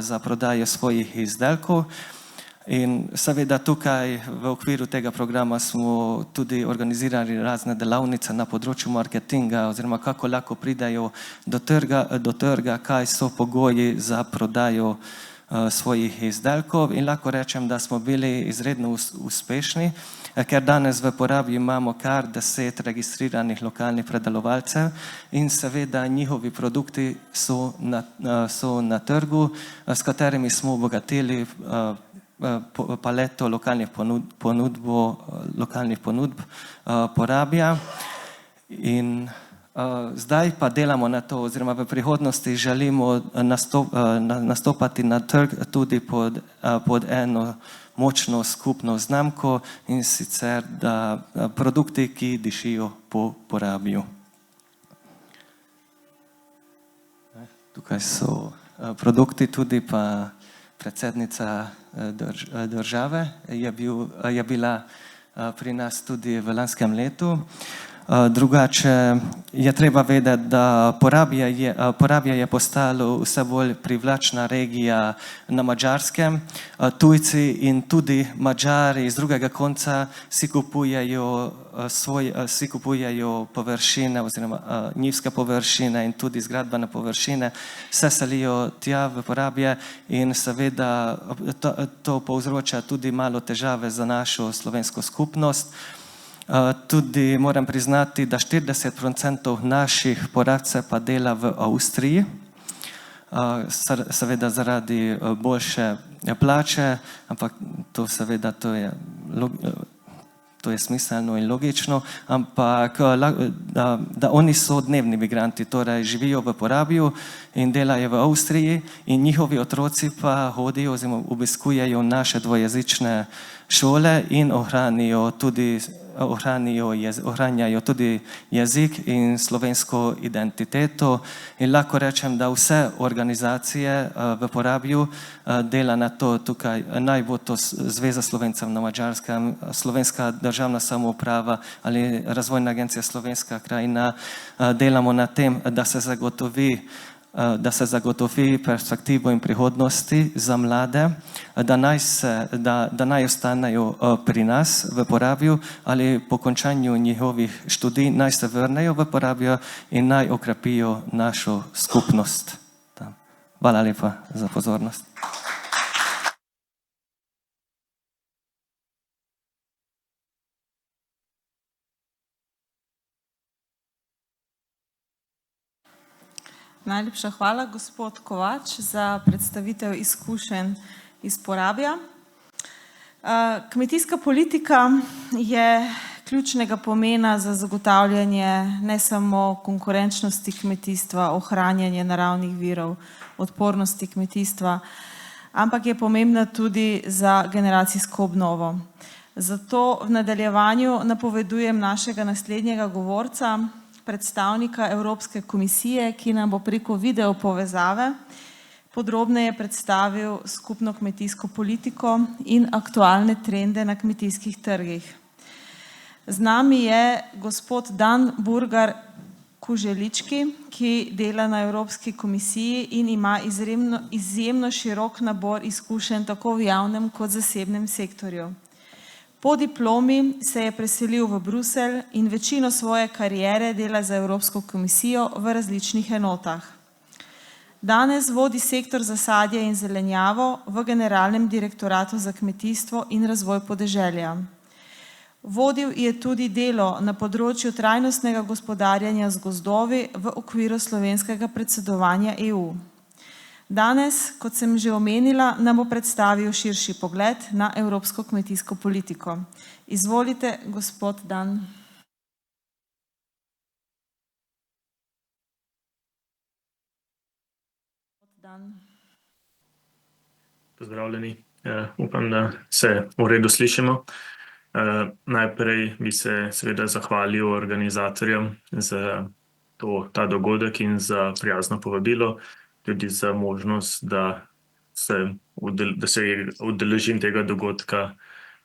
za prodajo svojih izdelkov. In seveda tukaj v okviru tega programa smo tudi organizirali razne delavnice na področju marketinga oziroma kako lahko pridejo do trga, kaj so pogoji za prodajo svojih izdelkov in lahko rečem, da smo bili izredno uspešni, ker danes v Porabju imamo kar 10 registriranih lokalnih predelovalcev in seveda njihovi produkti so na trgu, s katerimi smo obogatili paleto lokalnih ponudb porablja. In zdaj pa delamo na to, oziroma v prihodnosti želimo nastopati na trg tudi pod eno močno skupno znamko, in sicer da produkti, ki dišijo po porabi. Tukaj so produkti, tudi pa predsednica države je bila pri nas tudi v lanskem letu. Drugače je treba vedeti, da Porabija je postalo vse bolj privlačna regija na Madžarskem. Tujci in tudi Madžari iz drugega konca si kupujejo površine oziroma njivske površine in tudi zgradbene površine, se selijo tja v Porabije in seveda to povzroča tudi malo težave za našo slovensko skupnost. Tudi moram priznati, da 40% naših Porabcev pa dela v Avstriji, seveda zaradi boljše plače, ampak to seveda to je smiselno in logično, ampak da oni so dnevni migranti, torej živijo v Porabiju in delajo v Avstriji, in njihovi otroci pa hodijo oziroma obiskujejo naše dvojezične šole in ohranjajo tudi jezik in slovensko identiteto. In lahko rečem, da vse organizacije v Porabju dela na to tukaj, naj bo to Zveza Slovencev na Madžarskem, Slovenska državna samouprava ali Razvojna agencija Slovenska krajina, delamo na tem, da se zagotovi perspektivo in prihodnosti za mlade, da naj ostanejo pri nas v Porabju ali po končanju njihovih študij naj se vrnejo v Porabjo in naj okrepijo našo skupnost. Hvala lepa za pozornost. Najlepša hvala, gospod Kovač, za predstavitev izkušenj iz Porabja. Kmetijska politika je ključnega pomena za zagotavljanje ne samo konkurenčnosti kmetijstva, ohranjanje naravnih virov, odpornosti kmetijstva, ampak je pomembna tudi za generacijsko obnovo. Zato v nadaljevanju napovedujem našega naslednjega govorca, predstavnika Evropske komisije, ki nam bo preko video povezave podrobneje predstavil skupno kmetijsko politiko in aktualne trende na kmetijskih trgih. Z nami je gospod Dan Burgar Kuželički, ki dela na Evropski komisiji in ima izjemno širok nabor izkušenj tako v javnem kot zasebnem sektorju. Po diplomi se je preselil v Bruselj in večino svoje kariere dela za Evropsko komisijo v različnih enotah. Danes vodi sektor za sadje in zelenjavo v Generalnem direktoratu za kmetijstvo in razvoj podeželja. Vodil je tudi delo na področju trajnostnega gospodarjanja z gozdovi v okviru slovenskega predsedovanja EU. Danes, kot sem že omenila, nam bo predstavil širši pogled na evropsko kmetijsko politiko. Izvolite, gospod Dan. Pozdravljeni, upam, da se v redu slišimo. Najprej bi se seveda zahvalil organizatorjem za ta dogodek in za prijazno povabilo, tudi za možnost, da se udeležim tega dogodka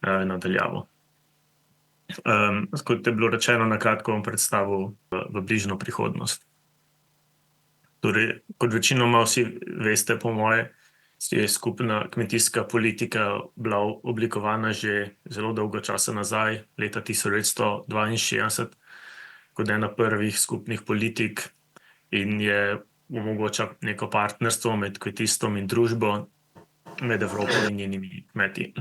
nadaljavo. Kot je bilo rečeno, na kratko bom predstavil v bližnjo prihodnost. Torej, kot večinoma vsi veste, po moje, je skupna kmetijska politika bila oblikovana že zelo dolgo časa nazaj, leta 1962, kot ena prvih skupnih politik, in je omogoča neko partnerstvo med kmetijstvom in družbo, med Evropo in njenimi kmeti.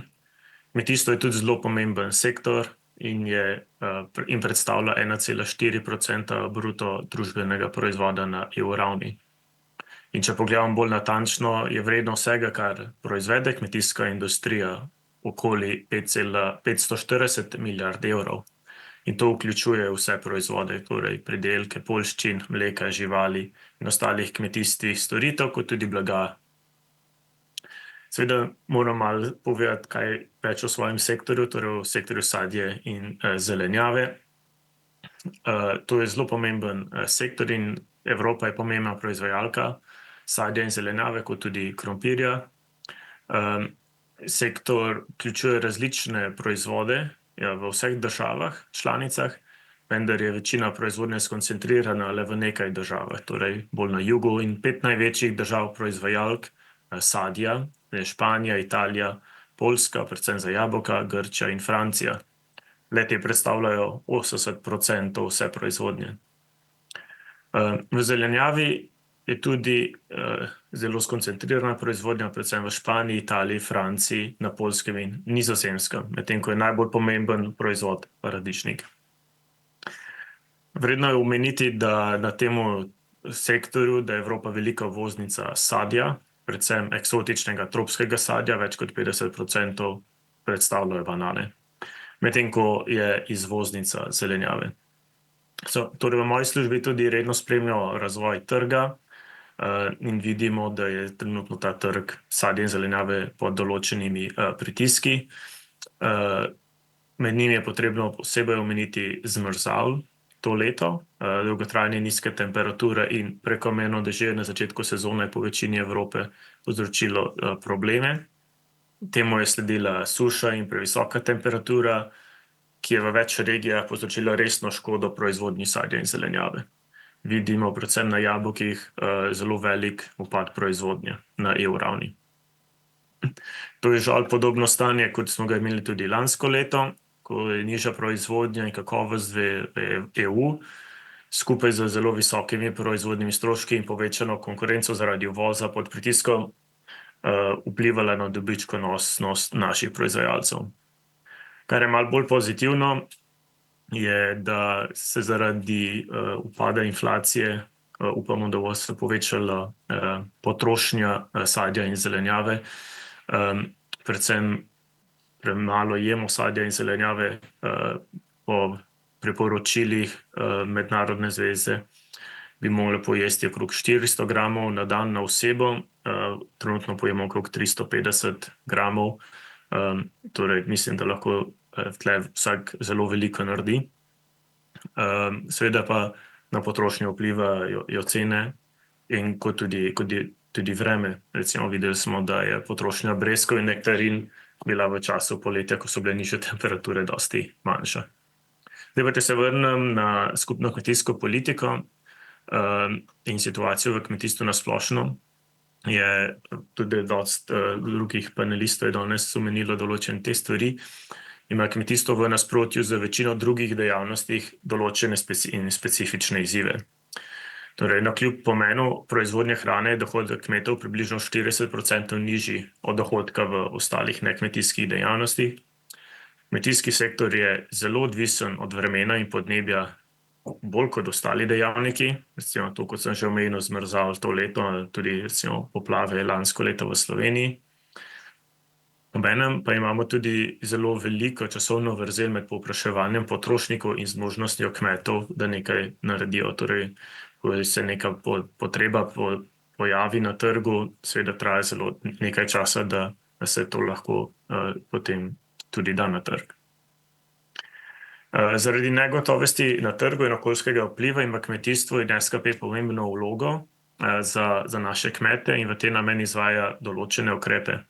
Kmetijstvo je tudi zelo pomemben sektor in predstavlja 1,4% bruto družbenega proizvoda na EU ravni. In če pogledamo bolj natančno, je vrednost vsega, kar proizvede kmetijska industrija, okoli 540 milijard evrov. In to vključuje vse proizvode, torej pridelke, poljščin, mleka, živali in ostalih kmetijskih storitev, kot tudi blaga. Seveda moram malo povedati kaj več o svojem sektorju, torej o sektorju sadje in zelenjave. To je zelo pomemben sektor in Evropa je pomembna proizvajalka sadja in zelenjave, kot tudi krompirja. Sektor vključuje različne proizvode v vseh državah, članicah, vendar je večina proizvodnje skoncentrirana le v nekaj državah, torej bolj na jugu, in 5 največjih držav proizvajalk sadja, Španija, Italija, Poljska, predvsem za jabolka, Grčija in Francija. Le-te predstavljajo 80% vse proizvodnje. V zelenjavi je tudi zelo skoncentrirana proizvodnja, predvsem v Španiji, Italiji, Franciji, na Poljskem in Nizozemskem, medtem ko je najbolj pomemben proizvod paradižnik. Vredno je omeniti, da na tem sektorju, da je Evropa velika uvoznica sadja, predvsem eksotičnega tropskega sadja, več kot 50% predstavljajo banane, medtem ko je izvoznica zelenjave. Torej v moji službi tudi redno spremljamo razvoj trga in vidimo, da je trenutno ta trg sadja in zelenjave pod določenimi pritiski. Med njimi je potrebno posebej omeniti zmrzal to leto, dolgotrajne nizke temperature in prekomerno dežje na začetku sezone po večini Evrope povzročilo probleme. Temu je sledila suša in previsoka temperatura, ki je v več regijah povzročila resno škodo proizvodnji sadja in zelenjave. Vidimo predvsem na jabolkih zelo velik upad proizvodnje na EU ravni. To je žal podobno stanje, kot smo ga imeli tudi lansko leto, ko je nižja proizvodnja in kakovost v EU, skupaj z zelo visokimi proizvodnimi stroški in povečano konkurenco zaradi uvoza pod pritiskom, vplivala na dobičkonosnost naših proizvajalcev. Kar je malo bolj pozitivno, je, da se zaradi upada inflacije upamo, da bo se povečala potrošnja sadja in zelenjave, predvsem premalo jemo sadja in zelenjave po priporočilih Mednarodne zveze bi morali pojesti okrog 400 gramov na dan na osebo, trenutno pojemo okrog 350 gramov, torej mislim, da lahko tle vsak zelo veliko naredi. Seveda pa na potrošnjo vplivajo cene in kot tudi vreme. Recimo videli smo, da je potrošnja breskov in nektarin bila v času poletja, ko so bile nižje temperature, dosti manjša. Zdaj pa, če se vrnem na skupno kmetijsko politiko in situacijo v kmetijstvu na splošno, je tudi dosti drugih panelistov je danes omenilo določene te stvari. Ima kmetijstvo v nasprotju z večino drugih dejavnostih določene specifične izzive. Torej, navkljub pomenu proizvodnje hrane je dohodek kmetov približno 40% nižji od dohodka v ostalih nekmetijskih dejavnostih. Kmetijski sektor je zelo odvisen od vremena in podnebja bolj kot ostali dejavniki, recimo to, kot sem že omenil, zmrzal to leto, tudi recimo poplave lansko leto v Sloveniji. Obenem pa imamo tudi zelo veliko časovno vrzel med povpraševanjem potrošnikov in zmožnostjo kmetov, da nekaj naredijo. Torej, ko se neka potreba pojavi na trgu, seveda traja zelo nekaj časa, da se to lahko potem tudi da na trg. Zaradi negotovosti na trgu in okoljskega vpliva ima kmetijstvo in SKP pomembno vlogo za naše kmete in v te namen izvaja določene ukrepe.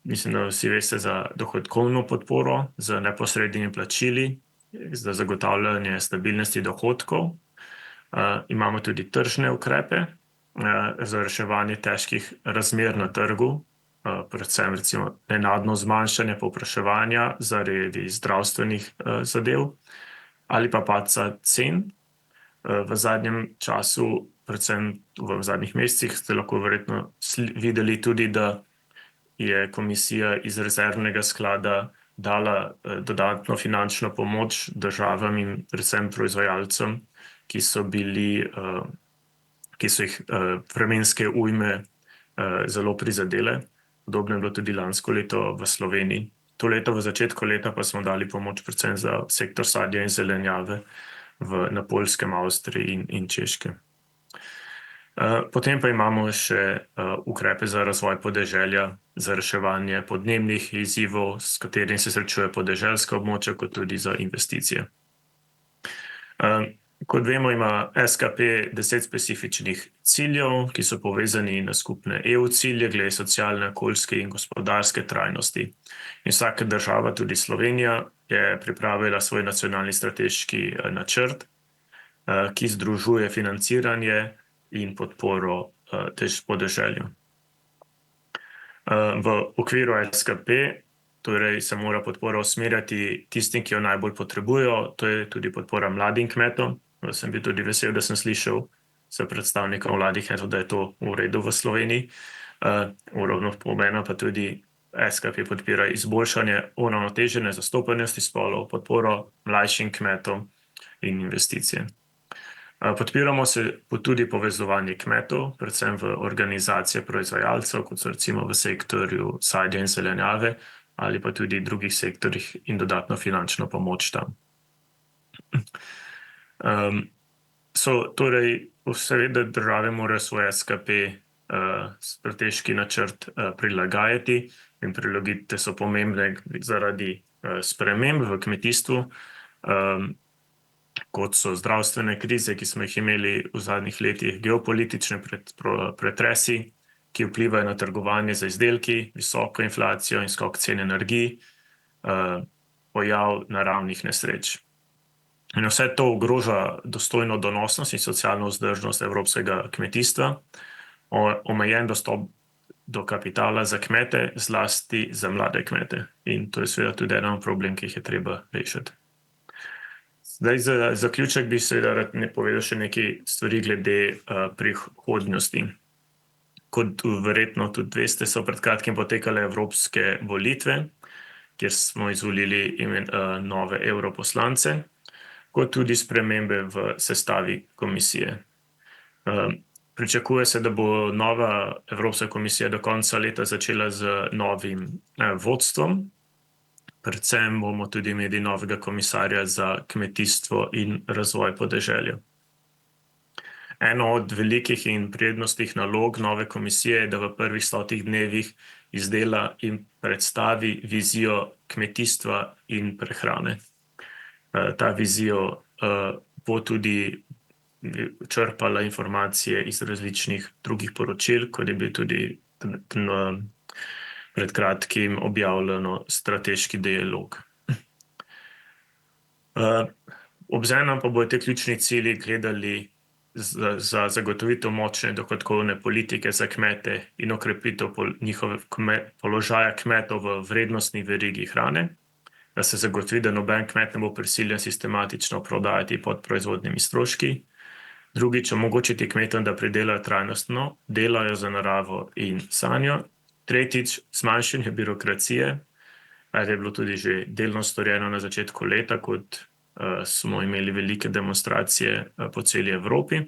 Mislim, da vsi veste za dohodkovno podporo, za neposrednimi plačili, za zagotavljanje stabilnosti dohodkov. Imamo tudi tržne ukrepe za reševanje težkih razmer na trgu, predvsem recimo nenadno zmanjšanje povpraševanja zaradi zdravstvenih zadev ali pa padca cen. V zadnjem času, predvsem v zadnjih mesecih, ste lahko verjetno videli tudi, da je komisija iz rezervnega sklada dala dodatno finančno pomoč državam in predvsem proizvajalcem, ki ki so jih vremenske ujme zelo prizadele. Podobno je bilo tudi lansko leto v Sloveniji. To leto v začetku leta pa smo dali pomoč predvsem za sektor sadja in zelenjave na Poljskem, Avstriji in Češkem. Potem pa imamo še ukrepe za razvoj podeželja, za reševanje podnebnih izzivov, s katerim se srečuje podeželska območja, kot tudi za investicije. Kot vemo, ima SKP 10 specifičnih ciljev, ki so povezani na skupne EU cilje glede socialne, okoljske in gospodarske trajnosti. In vsaka država, tudi Slovenija, je pripravila svoj nacionalni strateški načrt, ki združuje financiranje in podporo podeželju. V okviru SKP torej se mora podpora usmerjati tistim, ki jo najbolj potrebujejo, to je tudi podpora mladim kmetom. Sem bil tudi vesel, da sem slišal s predstavnikom mladih kmetov, da je to v redu v Sloveniji. Uravno pomena pa tudi SKP podpira izboljšanje uravnotežene zastopanosti spolov, podporo mlajšim kmetom in investicije. Podpiramo se tudi povezovanje kmetov, predvsem v organizacije proizvajalcev, kot so recimo v sektorju sadja in zelenjave, ali pa tudi drugih sektorjih in dodatno finančno pomoč tam. Torej, seveda države morajo svoj SKP strateški načrt prilagajati in prilagoditve so pomembne zaradi sprememb v kmetijstvu, kot so zdravstvene krize, ki smo jih imeli v zadnjih letih, geopolitične pretresi, ki vplivajo na trgovanje z izdelki, visoko inflacijo in skok cen energij, pojav naravnih nesreč. In vse to ogroža dostojno donosnost in socialno vzdržnost evropskega kmetijstva, omejen dostop do kapitala za kmete, zlasti za mlade kmete. In to je seveda tudi eden problem, ki jih je treba rešiti. Zdaj, za zaključek bi seveda rad povedal še nekaj stvari glede prihodnosti. Kot verjetno tudi veste, so pred kratkim potekale evropske volitve, kjer smo izvolili nove evroposlance, kot tudi spremembe v sestavi komisije. Pričakuje se, da bo nova Evropska komisija do konca leta začela z novim vodstvom. Predvsem bomo tudi imeli novega komisarja za kmetijstvo in razvoj podeželja. Eno od velikih in prednostnih nalog nove komisije je, da v prvih 100 dnevih izdela in predstavi vizijo kmetijstva in prehrane. Ta vizijo bo tudi črpala informacije iz različnih drugih poročil, kot je bil tudi pred kratkim objavljeno strateški dialog. Obenem pa bodo te ključni cilji gledali za zagotovitev močne dohodkovne politike za kmete in okrepitev položaja kmetov v vrednostni verigi hrane, da se zagotovi, da noben kmet ne bo prisiljen sistematično prodajati pod proizvodnimi stroški. Drugič, omogočiti kmetom, da pridelajo trajnostno, delajo za naravo in sanjo. Tretjič, zmanjšanje birokracije, kar je bilo tudi že delno storjeno na začetku leta, kot smo imeli velike demonstracije po celi Evropi.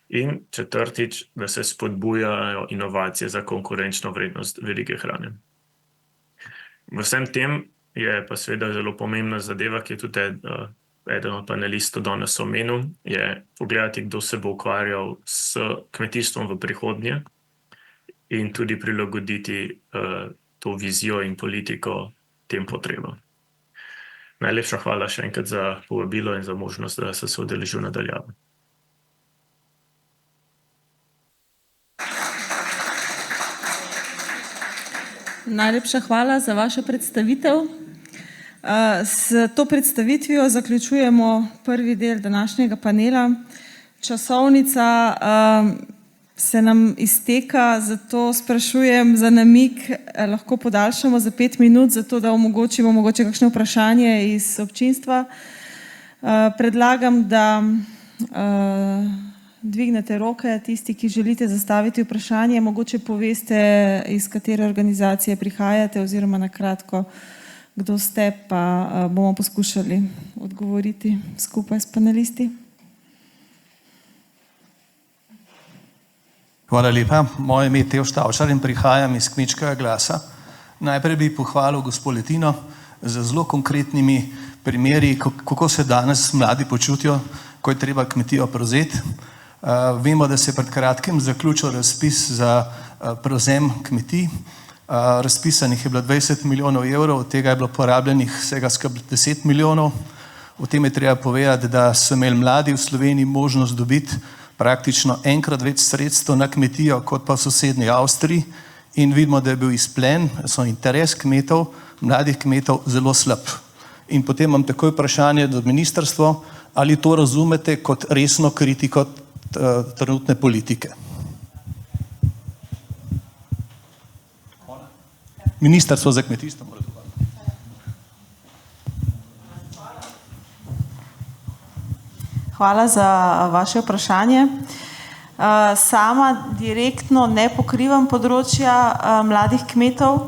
In četrtič, da se spodbujajo inovacije za konkurenčno vrednost verige hrane. V vsem tem je pa seveda zelo pomembna zadeva, ki je tudi eden od panelistov danes omenil, je pogledati, kdo se bo ukvarjal s kmetijstvom v prihodnje in tudi prilagoditi to vizijo in politiko tem potrebam. Najlepša hvala še enkrat za povabilo in za možnost, da sem se udeležil nadaljavo. Najlepša hvala za vašo predstavitev. S to predstavitvijo zaključujemo prvi del današnjega panela. Časovnica se nam izteka, zato sprašujem za namig, lahko podaljšamo za 5 minut, zato da omogočimo mogoče kakšno vprašanje iz občinstva. Predlagam, da dvignete roke, tisti, ki želite zastaviti vprašanje, mogoče poveste, iz katere organizacije prihajate oziroma na kratko, kdo ste, pa bomo poskušali odgovoriti skupaj s panelisti. Hvala lepa. Moje ime je Teo Štavčar in prihajam iz Kmečkega glasa. Najprej bi pohvalil gospod Letino z zelo konkretnimi primeri, kako se danes mladi počutijo, ko je treba kmetijo prevzeti. Vemo, da se je pred kratkim zaključil razpis za prevzem kmetij. Razpisanih je bilo 20 milijonov evrov, od tega je bilo porabljenih vsega skupaj 10 milijonov. O tem je treba povedati, da so imeli mladi v Sloveniji možnost dobiti praktično enkrat več sredstev na kmetijo, kot pa v sosednji Avstriji. In vidimo, da je bil izplen, so interes kmetov, mladih kmetov, zelo slab. In potem imam takoj vprašanje do ministrstva, ali to razumete kot resno kritiko trenutne politike. Ministrstvo za kmetijstvo mora to. Hvala za vaše vprašanje. Sama direktno ne pokrivam področja mladih kmetov,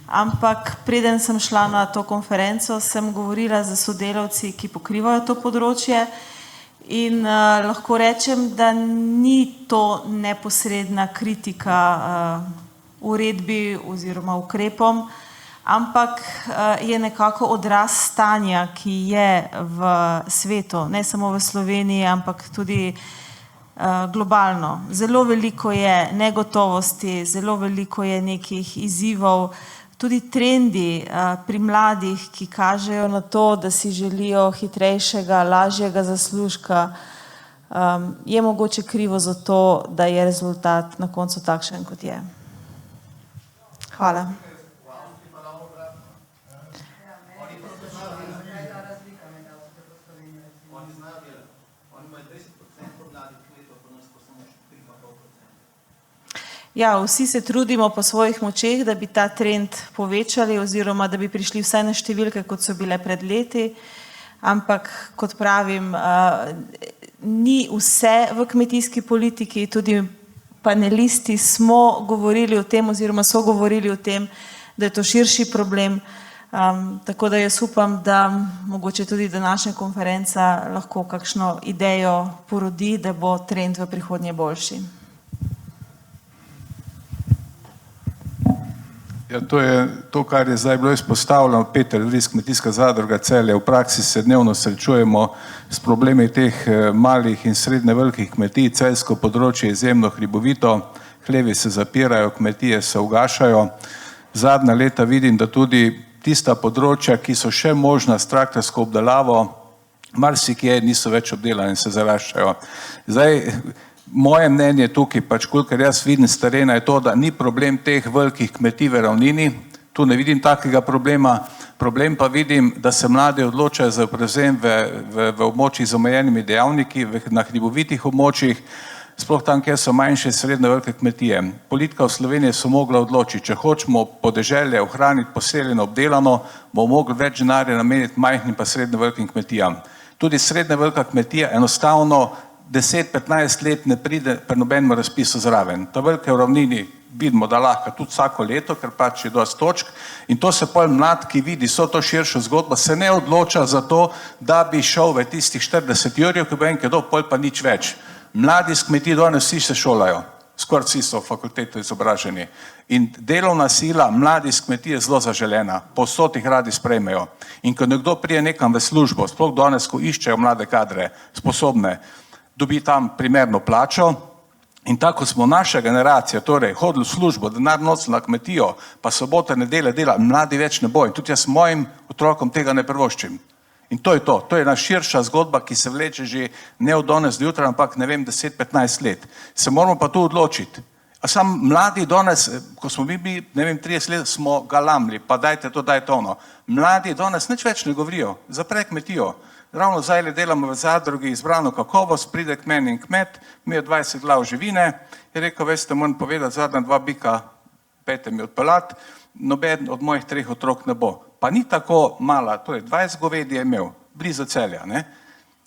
ampak preden sem šla na to konferenco, sem govorila z sodelavci, ki pokrivajo to področje in lahko rečem, da ni to neposredna kritika uredbi oziroma ukrepom, ampak je nekako odraz stanja, ki je v svetu, ne samo v Sloveniji, ampak tudi globalno. Zelo veliko je negotovosti, zelo veliko je nekih izzivov, tudi trendi pri mladih, ki kažejo na to, da si želijo hitrejšega, lažjega zaslužka, je mogoče krivo za to, da je rezultat na koncu takšen, kot je. Hvala. Ja, vsi se trudimo po svojih močeh, da bi ta trend povečali oziroma da bi prišli vsaj na številke, kot so bile pred leti, ampak kot pravim, ni vse v kmetijski politiki, tudi panelisti smo govorili o tem oziroma so govorili o tem, da je to širši problem, tako da jaz upam, da mogoče tudi današnja konferenca lahko kakšno idejo porodi, da bo trend v prihodnje boljši. Ja, to je to, kar je zdaj bilo izpostavljeno. Peter Lis, Kmetijska zadruga Celje. V praksi se dnevno srečujemo s problemi teh malih in srednje velikih kmetij. Celjsko področje je izjemno hribovito, hlevi se zapirajo, kmetije se ugašajo. Zadnja leta vidim, da tudi tista področja, ki so še možna s traktorsko obdelavo, marsikje niso več obdelane in se zaraščajo. Zdaj, moje mnenje tukaj, pač kolikor jaz vidim s terena, je to, da ni problem teh velikih kmetij v ravnini, tu ne vidim takega problema, problem pa vidim, da se mladi odločajo za prevzem v območjih z omejenimi dejavniki, na hribovitih območjih, sploh tam, kjer so manjše srednje velike kmetije. Politika v Sloveniji so mogla odločiti, če hočemo podeželje ohraniti poseljeno, obdelano, bomo mogli več denarja nameniti majhnim pa srednje velikim kmetijam. Tudi srednje velika kmetija enostavno 10-15 let ne pride pri nobenem razpisu zraven. Ta velike v ravnini vidimo, da lahko tudi vsako leto, ker pač je dosti točk in to se pol mlad, ki vidi so to širšo zgodbo, se ne odloča za to, da bi šel v tistih 40 jurjev, ki bo enkrat do, pol pa nič več. Mladi s kmetij danes vsi se šolajo, skoraj vsi so fakulteto izobraženi in delovna sila mladi s kmetij je zelo zaželena, povsod jih radi sprejmejo in ko nekdo prije nekam v službo, sploh danes, ko iščejo mlade kadre, sposobne, dobi tam primerno plačo in tako smo naša generacija, torej hodili v službo, denar nosili na kmetijo, pa sobote, nedelje dela, mladi več ne bo in tudi jaz mojim otrokom tega ne privoščim. In to je to, to je ena širša zgodba, ki se vleče že ne od danes do jutra, ampak ne vem, 10-15 let. Se moramo pa tu odločiti. A sam mladi danes, ko smo mi bili, ne vem, 30 let, smo galamli, pa dajte to, dajte ono. Mladi danes nič več ne govorijo, zapre kmetijo. Ravno zdaj delamo v zadrugi izbrano kakovost, pride k meni in kmet, mi je 20 glav živine, je rekel, veste, moram povedati, zadnja 2 bika, pejte mi odpeljati, noben od mojih 3 otrok ne bo. Pa ni tako mala, to je 20 govedi je imel, blizu Celja, ne.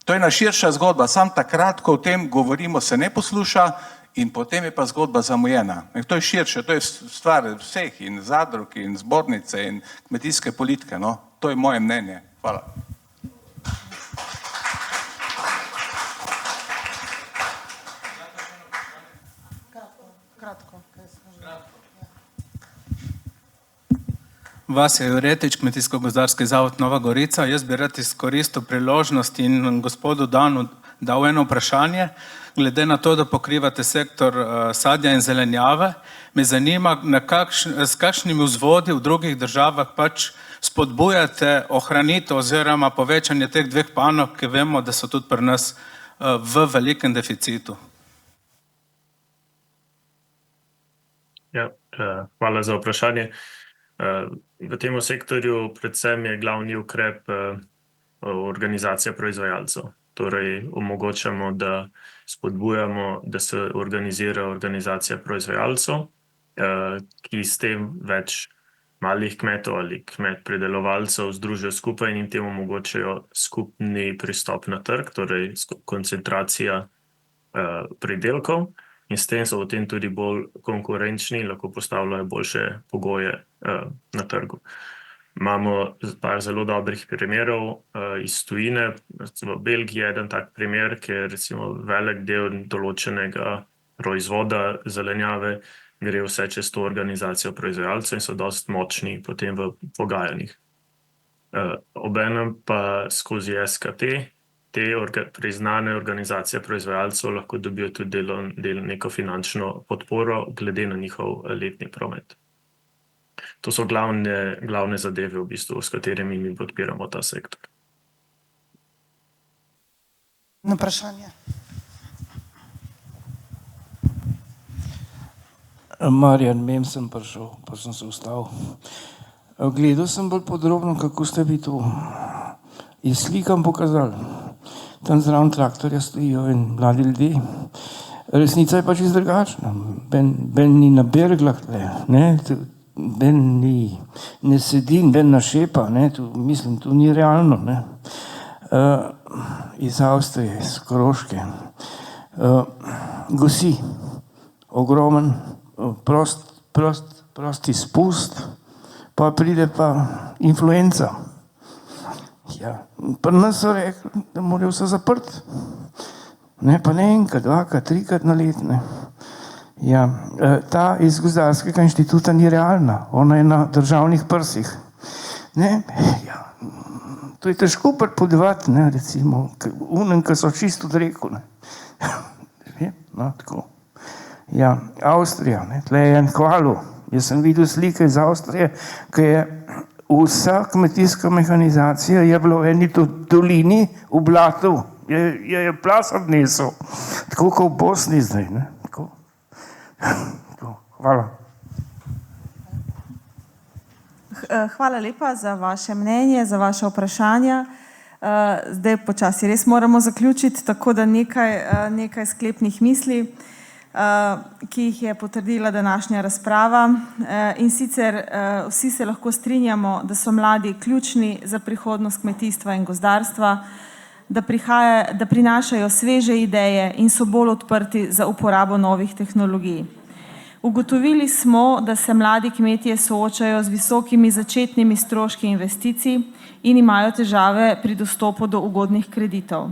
To je ena širša zgodba, sam takrat, ko o tem govorimo, se ne posluša in potem je pa zgodba zamujena. To je širše, to je stvar vseh in zadrug in zbornice in kmetijske politike, no. To je moje mnenje. Hvala. Vasja Juretič, Kmetijsko-gozdarski zavod Nova Gorica. Jaz bi rad izkoristil priložnost in gospodu Danu dal eno vprašanje. Glede na to, da pokrivate sektor sadja in zelenjave, me zanima, s kakšnimi vzvodi v drugih državah pač spodbujate ohranitev oziroma povečanje teh dveh panog, ki vemo, da so tudi pri nas v velikem deficitu. Ja, hvala za vprašanje. V tem sektorju predvsem je glavni ukrep organizacija proizvajalcev. Torej, omogočamo, da spodbujamo, da se organizira organizacija proizvajalcev, ki s tem več malih kmetov ali kmet-pridelovalcev združijo skupaj in tem omogočajo skupni pristop na trg, torej koncentracija pridelkov. In s tem so potem tudi bolj konkurenčni in lahko postavljajo boljše pogoje na trgu. Imamo par zelo dobrih primerov iz tujine, recimo Belgiji je eden tak primer, kjer recimo velik del določenega proizvoda zelenjave gre vse čez to organizacijo proizvajalcev in so dosti močni potem v pogajanjih. Obenem pa skozi SKP te priznane organizacije proizvajalcev lahko dobijo tudi neko finančno podporo glede na njihov letni promet. To so glavne zadeve, v bistvu, s katerimi mi podpiramo ta sektor. Na vprašanje. Marjan Mem sem prišel, pa sem se ustavil. Gledal sem bolj podrobno, kako ste vi to iz slikam pokazali. Tam zraven traktorja stojijo in mladi ljudje. Resnica je pač drugačna. Ben ni na berglah, ne? Ben ne sedi, ben na šepa, ne? Mislim, to ni realno, ne? Iz Avstrije, iz Koroške. Gosi, ogromen, prost izpust, pa pride pa influenca. Ja, pri nas so rekli, da morajo vse zaprti. Ne, pa ne enkrat, dvakrat, trikrat na let, ne. Ja, ta iz Gozdarskega inštituta ni realna, ona je na državnih prsih. Ne, ja, to je težko prepodevati, ne, recimo, unem, ki so čisto od reku, ne. No, tako. Ja, Avstrija, ne, tle je en hvalu. Jaz sem videl slike iz Avstrije, ki je vsa kmetijska mehanizacija je bila v eni dolini v blatu. Je plas odnesel. Tako kot v Bosni zdaj, ne. Tako. Hvala. Hvala lepa za vaše mnenje, za vaše vprašanja. Zdaj počasi res moramo zaključiti, tako da nekaj sklepnih misli, ki jih je potrdila današnja razprava. In sicer vsi se lahko strinjamo, da so mladi ključni za prihodnost kmetijstva in gozdarstva, da prinašajo sveže ideje in so bolj odprti za uporabo novih tehnologij. Ugotovili smo, da se mladi kmetje soočajo z visokimi začetnimi stroški investicij in imajo težave pri dostopu do ugodnih kreditov.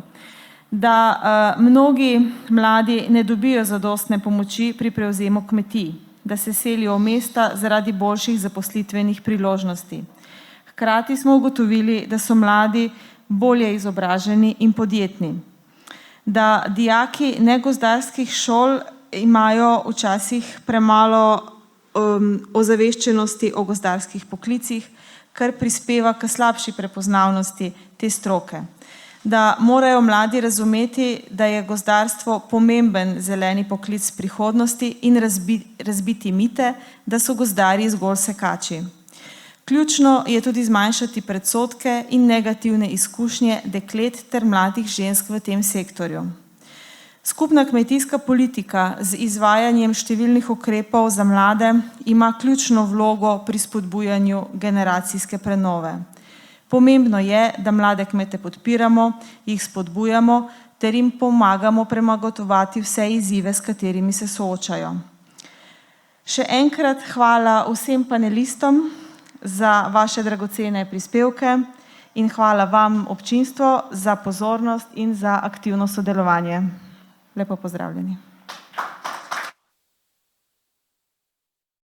Da mnogi mladi ne dobijo zadostne pomoči pri prevzemu kmetij, da se selijo v mesta zaradi boljših zaposlitvenih priložnosti. Hkrati smo ugotovili, da so mladi bolje izobraženi in podjetni. Da dijaki negozdarskih šol imajo včasih premalo ozaveščenosti o gozdarskih poklicih, kar prispeva k slabši prepoznavnosti te stroke. Da morajo mladi razumeti, da je gozdarstvo pomemben zeleni poklic prihodnosti in razbiti mite, da so gozdarji zgolj sekači. Ključno je tudi zmanjšati predsodke in negativne izkušnje deklet ter mladih žensk v tem sektorju. Skupna kmetijska politika z izvajanjem številnih ukrepov za mlade ima ključno vlogo pri spodbujanju generacijske prenove. Pomembno je, da mlade kmete podpiramo, jih spodbujamo ter jim pomagamo premagovati vse izzive, s katerimi se soočajo. Še enkrat hvala vsem panelistom za vaše dragocene prispevke in hvala vam, občinstvo, za pozornost in za aktivno sodelovanje. Lepo pozdravljeni.